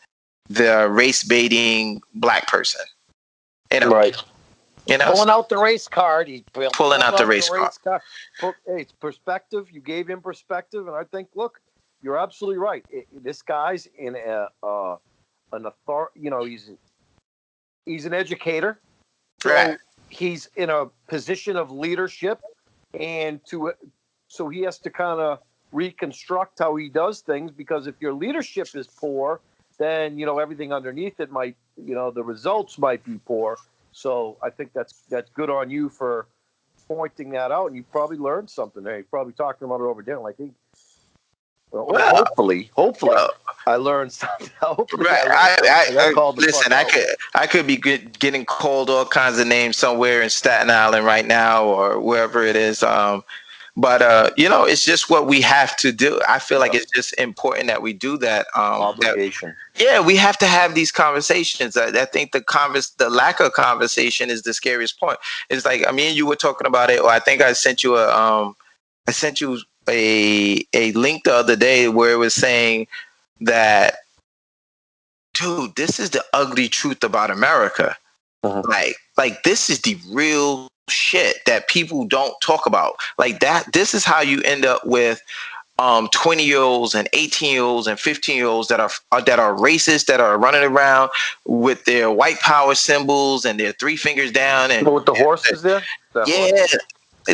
the race baiting Black person. Pulling out the race card. Pulling out the race card. Hey, it's perspective. You gave him perspective, and I think, look, you're absolutely right. This guy's in an authority. He's an educator. So he's in a position of leadership, and so he has to kind of reconstruct how he does things, because if your leadership is poor, then everything underneath it might, the results might be poor. So I think that's good on you for pointing that out, and you probably learned something there. You're probably talking about it over dinner, like, hopefully, I learned something. Listen, I could be getting called all kinds of names somewhere in Staten Island right now or wherever it is. But it's just what we have to do. I feel like it's just important that we do that. Obligation. We have to have these conversations. I think the lack of conversation is the scariest point. It's like, me and you were talking about it, or I think I sent you a link the other day where it was saying that, dude, this is the ugly truth about America. Like this is the real shit that people don't talk about. Like that, this is how you end up with 20-year-olds and 18-year-olds and 15-year-olds that are racist, that are running around with their white power symbols and their 3 fingers down and with the horses there. Horse.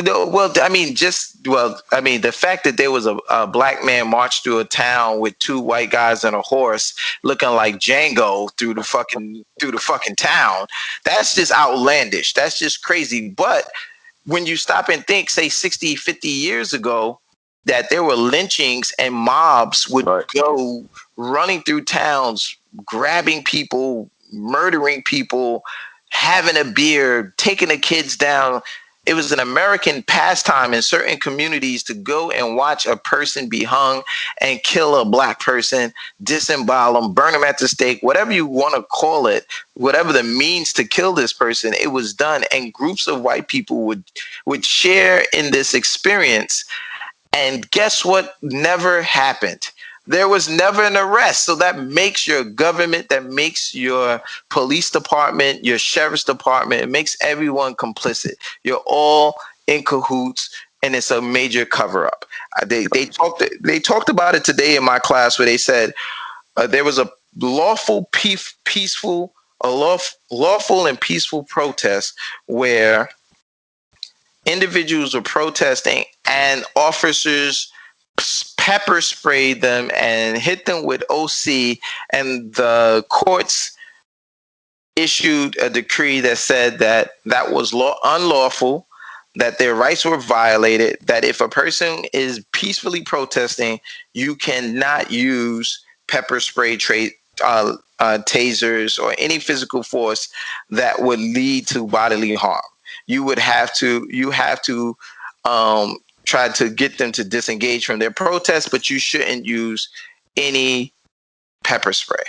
Well, I mean, the fact that there was a black man march through a town with 2 white guys and a horse looking like Django through the fucking town, that's just outlandish. That's just crazy. But when you stop and think, say 60, 50 years ago, that there were lynchings and mobs would go running through towns, grabbing people, murdering people, having a beer, taking the kids down. It was an American pastime in certain communities to go and watch a person be hung and kill a black person, disembowel them, burn them at the stake, whatever you want to call it, whatever the means to kill this person, it was done. And groups of white people would share in this experience. And guess what never happened? There was never an arrest. So that makes your government, that makes your police department, your sheriff's department, it makes everyone complicit. You're all in cahoots, and it's a major cover-up. They talked about it today in my class, where they said there was a lawful and peaceful protest where individuals were protesting and officers pepper sprayed them and hit them with OC, and the courts issued a decree that said that was unlawful, that their rights were violated, that if a person is peacefully protesting, you cannot use pepper spray, tasers, or any physical force that would lead to bodily harm. You have to try to get them to disengage from their protest, but you shouldn't use any pepper spray.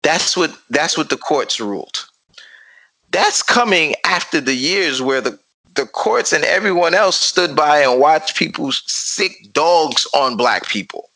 That's what the courts ruled. That's coming after the years where the courts and everyone else stood by and watched people sick dogs on black people.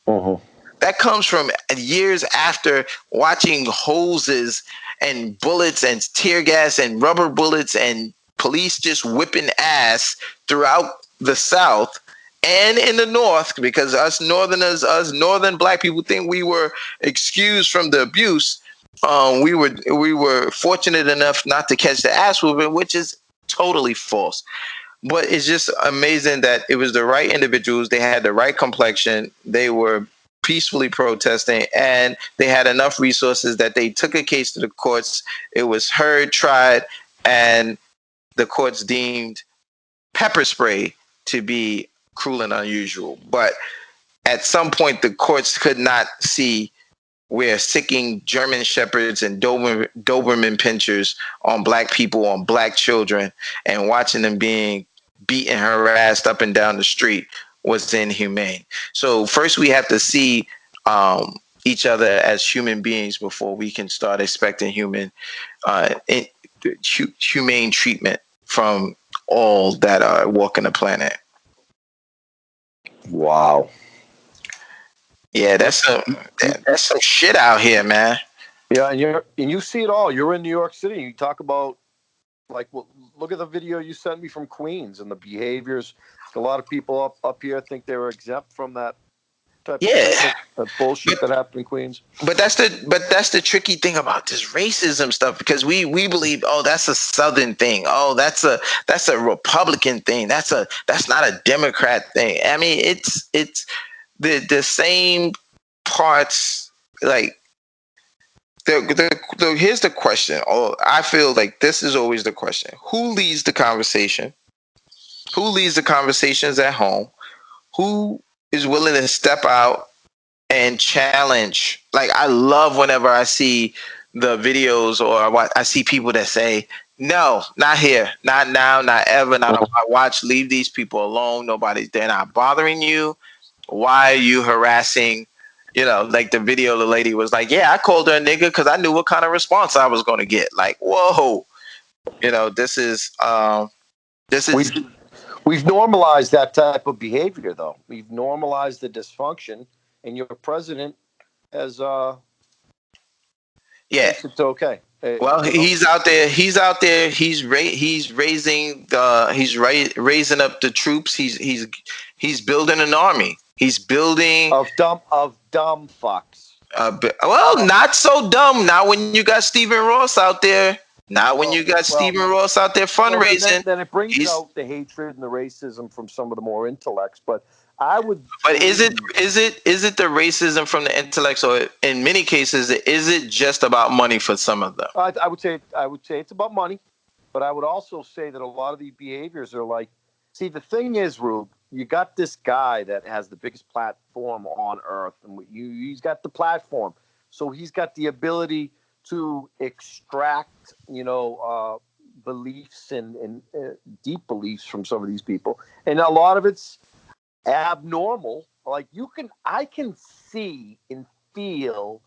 That comes from years after watching hoses and bullets and tear gas and rubber bullets and police just whipping ass throughout the South and in the North, because us northern black people think we were excused from the abuse. We were fortunate enough not to catch the ass whooping, which is totally false. But it's just amazing that it was the right individuals. They had the right complexion. They were peacefully protesting, and they had enough resources that they took a case to the courts. It was heard, tried, and the courts deemed pepper spray to be cruel and unusual. But at some point, the courts could not see where sicking German shepherds and Doberman pinchers on black people, on black children, and watching them being beaten, harassed up and down the street was inhumane. So first we have to see each other as human beings before we can start expecting humane treatment from all that are walking the planet. Wow. Yeah, that's some shit out here, man. Yeah, and you see it all. You're in New York City. You talk about, like, well, look at the video you sent me from Queens and the behaviors. A lot of people up here think they were exempt from that type of bullshit that happened in Queens. But that's the tricky thing about this racism stuff, because we believe, oh, that's a Southern thing. Oh, that's a Republican thing. That's not a Democrat thing. I mean, it's the same parts. Like here's the question. Oh, I feel like this is always the question: who leads the conversation? Who leads the conversations at home? Who is willing to step out and challenge? Like, I love whenever I see the videos or I see people that say, no, not here, not now, not ever, not on my watch. Leave these people alone. They're not bothering you. Why are you harassing? You know, like the video, the lady was like, yeah, I called her a nigga because I knew what kind of response I was going to get. Like, whoa, you know, this is We've normalized that type of behavior, though. We've normalized the dysfunction, and your president has thinks it's okay. Well, he's out there. He's out there. He's raising raising up the troops. He's building an army. He's building of dumb fucks. Well, not so dumb. Not when you got Stephen Ross out there. Not when you got Stephen Ross out there fundraising. Then it brings out the hatred and the racism from some of the more intellects. But I would. But is it the racism from the intellects, or in many cases, is it just about money for some of them? I would say it's about money, but I would also say that a lot of these behaviors are like. See, the thing is, Rube, you got this guy that has the biggest platform on earth, and he's got the platform, so he's got the ability to extract, beliefs and deep beliefs from some of these people, and a lot of it's abnormal. Like I can see and feel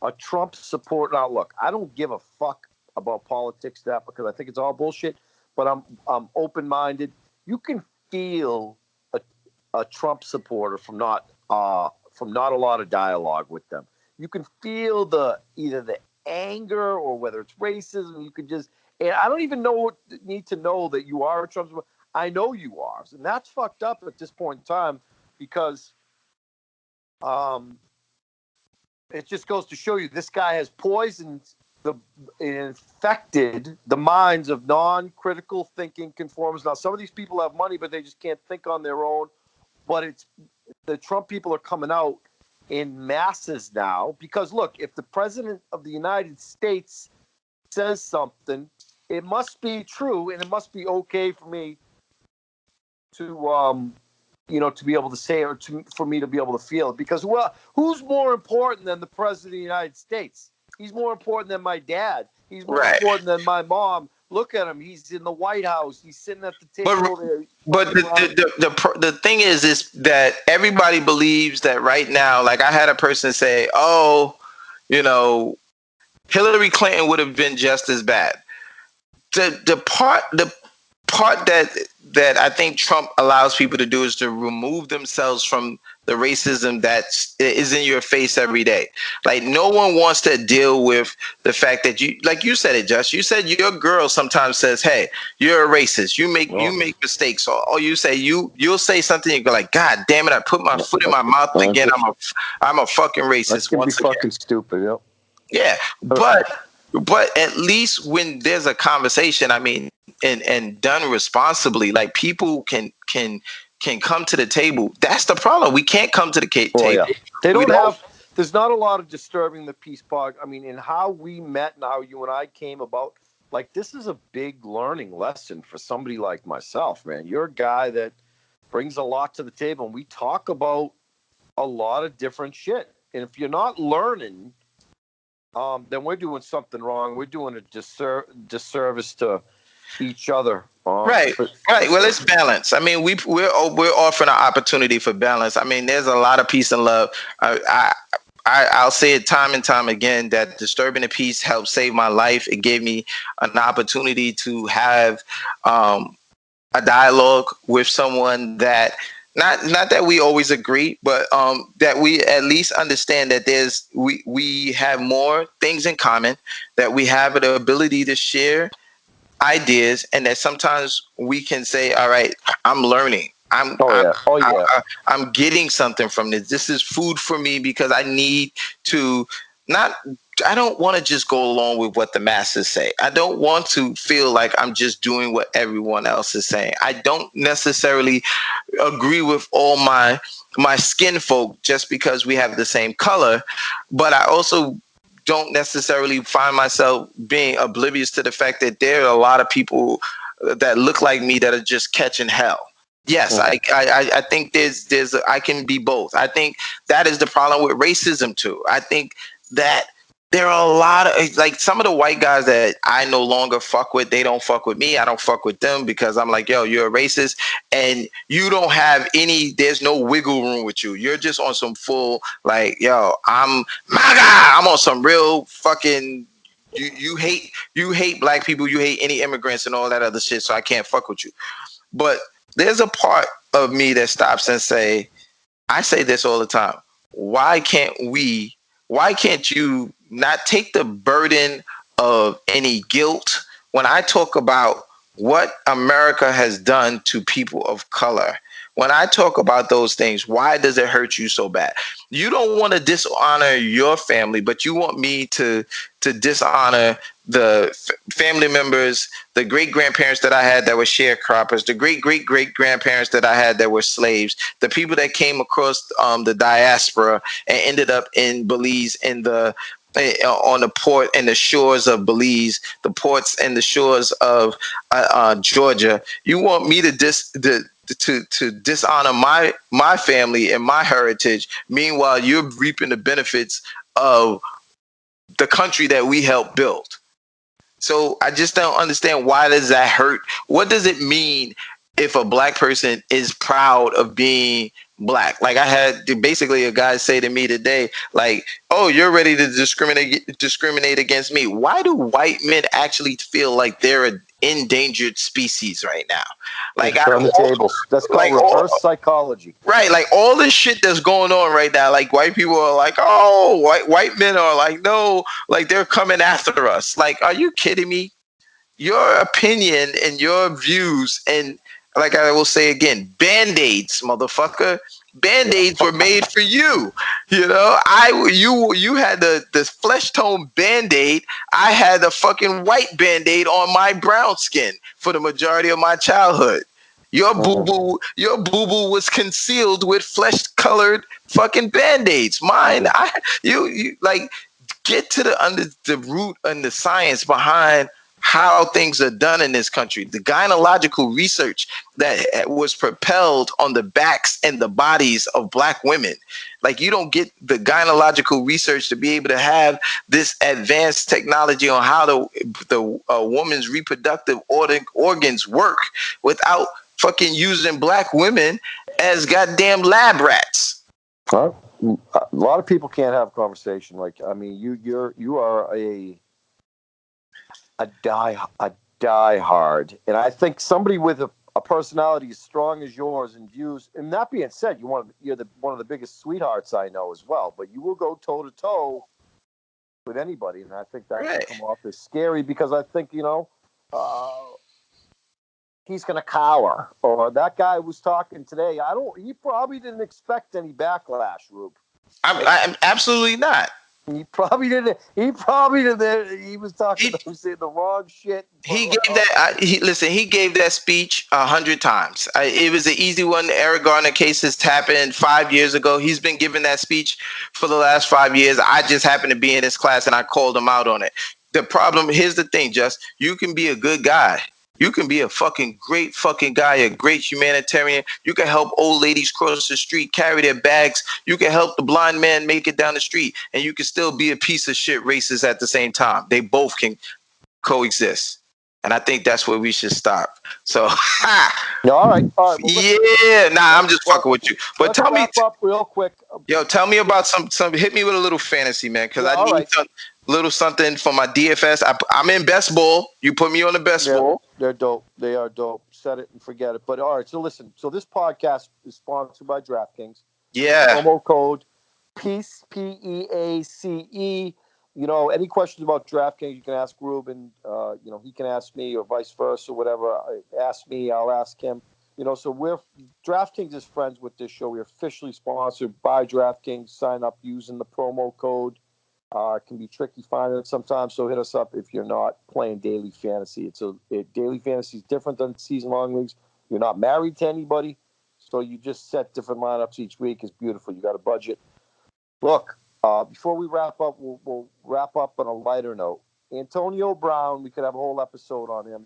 a Trump support. Now, look, I don't give a fuck about politics because I think it's all bullshit. But I'm open-minded. You can feel a Trump supporter from not a lot of dialogue with them. You can feel either the anger or whether it's racism. You can just, and I don't even need to know that you are a Trump supporter. I know you are, and that's fucked up at this point in time because it just goes to show you this guy has poisoned infected the minds of non-critical thinking conformists. Now, some of these people have money, but they just can't think on their own. But it's the Trump people are coming out in masses now because, look, if the president of the United States says something, it must be true, and it must be okay for me to to be able to say it, or for me to be able to feel it. Because, well, who's more important than the president of the United States? He's more important than my dad. He's more important than my mom. Look at him. He's in the White House. He's sitting at the table there. But the thing is that everybody believes that right now. Like I had a person say, "Oh, Hillary Clinton would have been just as bad." The part that I think Trump allows people to do is to remove themselves from the racism that is in your face every day. Like no one wants to deal with the fact that you said it, Josh. You said your girl sometimes says, "Hey, you're a racist. You make mistakes." Or you say you'll say something and go like, "God damn it! I put my foot in my mouth again. I'm a fucking racist." That's gonna be fucking stupid. Yep. Yeah, but at least when there's a conversation, I mean, and done responsibly, like people can come to the table. That's the problem. We can't come to the table. Yeah. They don't have. There's not a lot of disturbing the peace pod. I mean, in how we met and how you and I came about. Like this is a big learning lesson for somebody like myself, man. You're a guy that brings a lot to the table, and we talk about a lot of different shit. And if you're not learning, then we're doing something wrong. We're doing a disservice to each other. Right. Well, it's balance. I mean, we're offering an opportunity for balance. I mean, there's a lot of peace and love. I'll say it time and time again that Disturbing the Peace helped save my life. It gave me an opportunity to have a dialogue with someone that not that we always agree, but that we at least understand that we have more things in common, that we have the ability to share ideas, and that sometimes we can say, all right, I'm learning. I'm getting something from this. This is food for me because I need to I don't want to just go along with what the masses say. I don't want to feel like I'm just doing what everyone else is saying. I don't necessarily agree with all my skin folk just because we have the same color, but I also don't necessarily find myself being oblivious to the fact that there are a lot of people that look like me that are just catching hell. Yes, I think there's I can be both. I think that is the problem with racism too. I think that there are a lot of, like, some of the white guys that I no longer fuck with, they don't fuck with me. I don't fuck with them because I'm like, yo, you're a racist and you don't have there's no wiggle room with you. You're just on some full, like, yo, I'm MAGA. I'm on some real fucking, you hate black people. You hate any immigrants and all that other shit. So I can't fuck with you. But there's a part of me that stops and I say this all the time. Why can't you not take the burden of any guilt when I talk about what America has done to people of color? When I talk about those things, why does it hurt you so bad? You don't want to dishonor your family, but you want me to dishonor the family members, the great grandparents that I had that were sharecroppers, the great great great grandparents that I had that were slaves, the people that came across the diaspora and ended up in Belize in the on the port and the shores of Belize, the ports and the shores of Georgia. You want me to to dishonor my family and my heritage. Meanwhile, you're reaping the benefits of the country that we helped build. So I just don't understand, why does that hurt? What does it mean if a black person is proud of being black? Like, I had basically a guy say to me today, like, "Oh, you're ready to discriminate against me." Why do white men actually feel like they're an endangered species right now? Like, Turn the tables. That's called reverse psychology. Right, like all this shit that's going on right now, like white people are like, "Oh, white men are like, no, like they're coming after us." Like, are you kidding me? Your opinion and your views, and like I will say again, band-aids, motherfucker. Band-aids were made for you. You know, you had the flesh tone band-aid. I had the fucking white band-aid on my brown skin for the majority of my childhood. Your boo boo was concealed with flesh colored fucking band-aids. Mine, you like, get to the root and the science behind how things are done in this country. The gynecological research that was propelled on the backs and the bodies of black women. Like, you don't get the gynecological research to be able to have this advanced technology on how the woman's reproductive organs work without fucking using black women as goddamn lab rats. A lot of people can't have a conversation. Like, I mean, you are a die hard, and I think somebody with a personality as strong as yours and views. And that being said, you're one of the biggest sweethearts I know as well. But you will go toe to toe with anybody, and I think that can come off as scary, because I think he's going to cower. Or that guy was talking today. He probably didn't expect any backlash, Rube. I'm absolutely not. He probably didn't. He was talking. He was saying the wrong shit. He gave that. He gave that speech 100 times. It was an easy one. The Eric Garner case has happened 5 years ago. He's been giving that speech for the last 5 years. I just happened to be in his class and I called him out on it. The problem, here's the thing, Just, you can be a good guy. You can be a fucking great fucking guy, a great humanitarian. You can help old ladies cross the street, carry their bags. You can help the blind man make it down the street. And you can still be a piece of shit racist at the same time. They both can coexist. And I think that's where we should stop. So, all right. Well, I'm just fucking with you. But tell me, up real quick. Tell me about some. Hit me with a little fantasy, man, because I need some little something for my DFS. I'm in best ball. You put me on the best ball. They're dope. They are dope. Set it and forget it. But all right. So listen. So this podcast is sponsored by DraftKings. Yeah. Promo code PEACE, PEACE. Any questions about DraftKings, you can ask Ruben. He can ask me, or vice versa, whatever. Ask me, I'll ask him. So DraftKings is friends with this show. We're officially sponsored by DraftKings. Sign up using the promo code. It can be tricky finding it sometimes, so hit us up if you're not playing daily fantasy. Daily fantasy is different than season-long leagues. You're not married to anybody, so you just set different lineups each week. It's beautiful. You got a budget. Look. Before we wrap up, we'll wrap up on a lighter note. Antonio Brown, we could have a whole episode on him.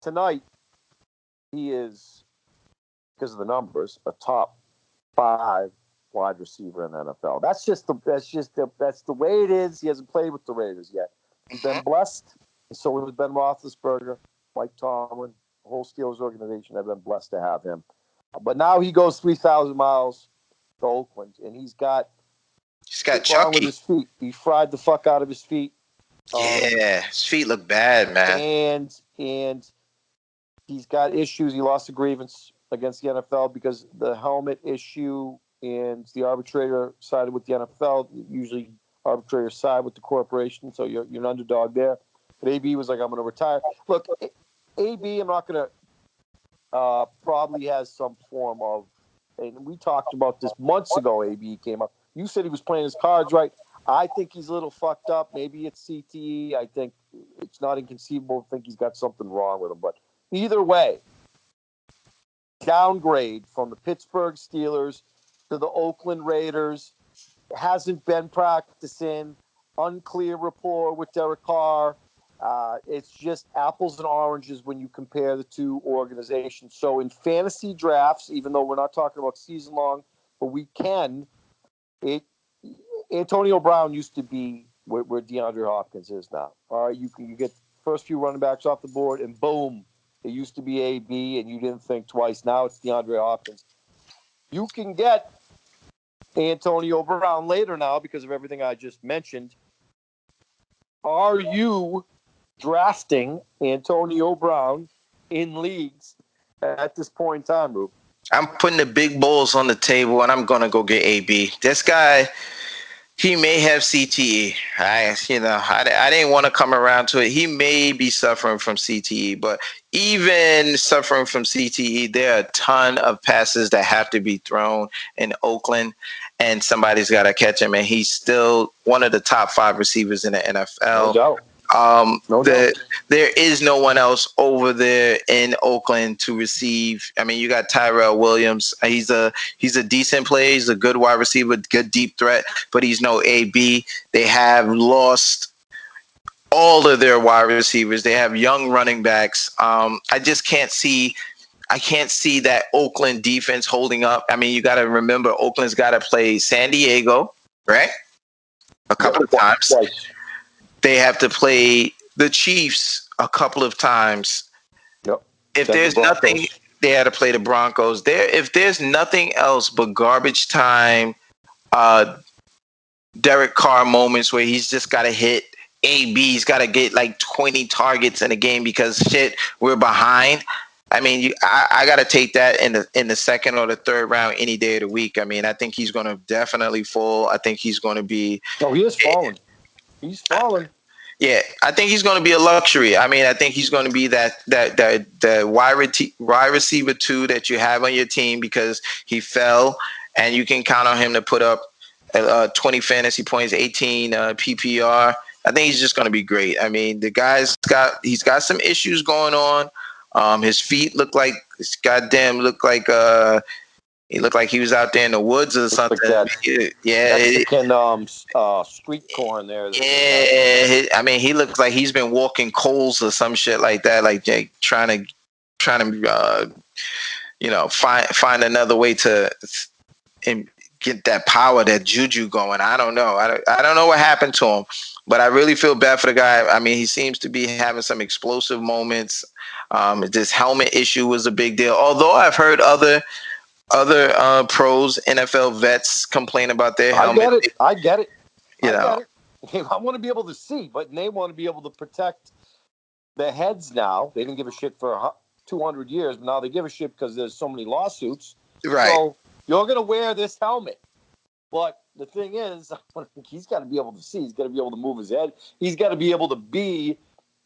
Tonight, he is, because of the numbers, a top 5 wide receiver in the NFL. That's the way it is. He hasn't played with the Raiders yet. He's been blessed, and so has Ben Roethlisberger, Mike Tomlin, the whole Steelers organization have been blessed to have him. But now he goes 3,000 miles to Oakland, and he's got Chucky with his feet. He fried the fuck out of his feet. His feet look bad, man. And He's got issues. He lost a grievance against the NFL because the helmet issue, and the arbitrator sided with the NFL. Usually arbitrators side with the corporation, so you're an underdog there. But AB was like, I'm going to retire. Look, AB, I'm not going to probably has some form of, and we talked about this months ago, AB came up. You said he was playing his cards right. I think he's a little fucked up. Maybe it's CTE. I think it's not inconceivable to think he's got something wrong with him. But either way, downgrade from the Pittsburgh Steelers to the Oakland Raiders. Hasn't been practicing. Unclear rapport with Derek Carr. It's just apples and oranges when you compare the two organizations. So in fantasy drafts, even though we're not talking about season long, but we can, Antonio Brown used to be where DeAndre Hopkins is now. All right, you get the first few running backs off the board, and boom, it used to be AB, and you didn't think twice. Now it's DeAndre Hopkins. You can get Antonio Brown later now because of everything I just mentioned. Are you drafting Antonio Brown in leagues at this point in time, Rube? I'm putting the big balls on the table, and I'm going to go get AB. This guy, he may have CTE. I didn't want to come around to it. He may be suffering from CTE, but even suffering from CTE, there are a ton of passes that have to be thrown in Oakland, and somebody's got to catch him, and he's still one of the top 5 receivers in the NFL. No doubt. No doubt. There is no one else over there in Oakland to receive. I mean, you got Tyrell Williams. He's a decent player. He's a good wide receiver, good deep threat, but he's no AB. They have lost all of their wide receivers. They have young running backs. I just can't see. I can't see that Oakland defense holding up. I mean, you got to remember, Oakland's got to play San Diego, right? A couple of times. Twice. They have to play the Chiefs a couple of times. Yep. If there's nothing, they had to play the Broncos. If there's nothing else but garbage time, Derek Carr moments where he's just got to hit AB, he's got to get like 20 targets in a game because shit, we're behind. I mean, I got to take that in the second or the third round any day of the week. I mean, I think he's going to definitely fall. I think he's going to be. Oh, he is falling. He's falling. Yeah, I think he's going to be a luxury. I mean, I think he's going to be that wide receiver 2 that you have on your team because he fell, and you can count on him to put up 20 fantasy points, 18 PPR. I think he's just going to be great. I mean, the guy's got some issues going on. His feet look like he looked like he was out there in the woods or something. Like Mexican street corn there. I mean, he looks like he's been walking coals or some shit like that, like trying to find another way to get that power, that juju going. I don't know. I don't know what happened to him, but I really feel bad for the guy. I mean, he seems to be having some explosive moments. This helmet issue was a big deal. Although I've heard other pros, NFL vets complain about their helmet. I get it. I want to be able to see, but they want to be able to protect their heads now. They didn't give a shit for 200 years, but now they give a shit because there's so many lawsuits. Right. So you're going to wear this helmet. But the thing is, he's got to be able to see. He's got to be able to move his head. He's got to be able to be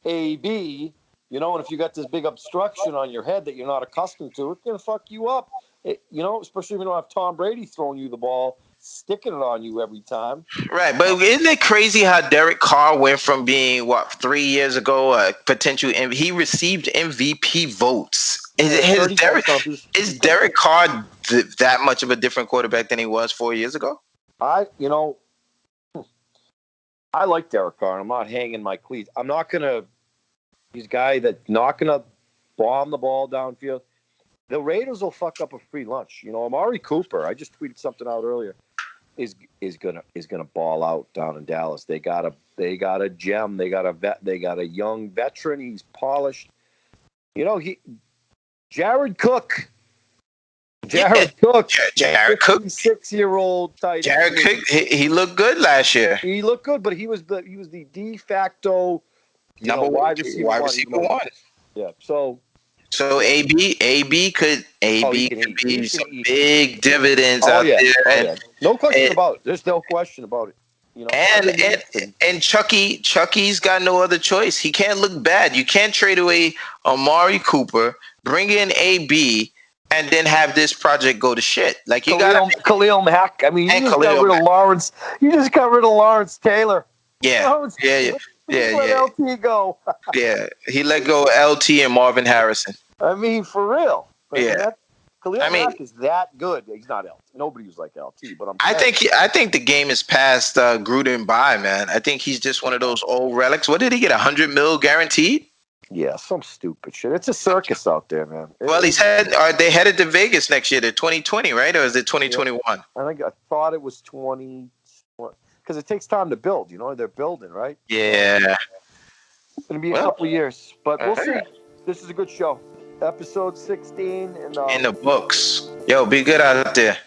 AB. And if you got this big obstruction on your head that you're not accustomed to, it's going to fuck you up. Especially if you don't have Tom Brady throwing you the ball, sticking it on you every time. Right, but isn't it crazy how Derek Carr went from being 3 years ago a potential he received MVP votes. Is Derek Carr that much of a different quarterback than he was 4 years ago? I like Derek Carr. I'm not hanging my cleats. I'm not gonna. He's a guy that's not gonna bomb the ball downfield. The Raiders will fuck up a free lunch. Amari Cooper, I just tweeted something out earlier, is gonna ball out down in Dallas. They got a gem. They got a young veteran. He's polished. Jared Cook. Jared Cook, 6-year-old tight end. Jared Cook, he looked good last year. He looked good, but he was the de facto number wide receiver one. Yeah, so So AB could be some big dividends Oh out yeah, there, no question about it. There's no question about it. You know, and Chucky's got no other choice. He can't look bad. You can't trade away Amari Cooper, bring in AB, and then have this project go to shit. Like you got Khalil Mack. I mean, you just got rid of Lawrence. You just got rid of Lawrence Taylor. Yeah, Let LT go. Yeah, he let go of LT and Marvin Harrison. I mean, for real. Yeah. Khalil Mack is that good. He's not LT. Nobody was like LT, but I think the game is past Gruden by, man. I think he's just one of those old relics. What did he get? $100 million guaranteed? Yeah, some stupid shit. It's a circus out there, man. Well, are they headed to Vegas next year? To 2020, right? Or is it 2021? Yeah, I thought it was 20. Because it takes time to build. You know, they're building, right? Yeah. It's going to be a couple of years, but we'll see. This is a good show. Episode 16 in the books. Yo, be good out there.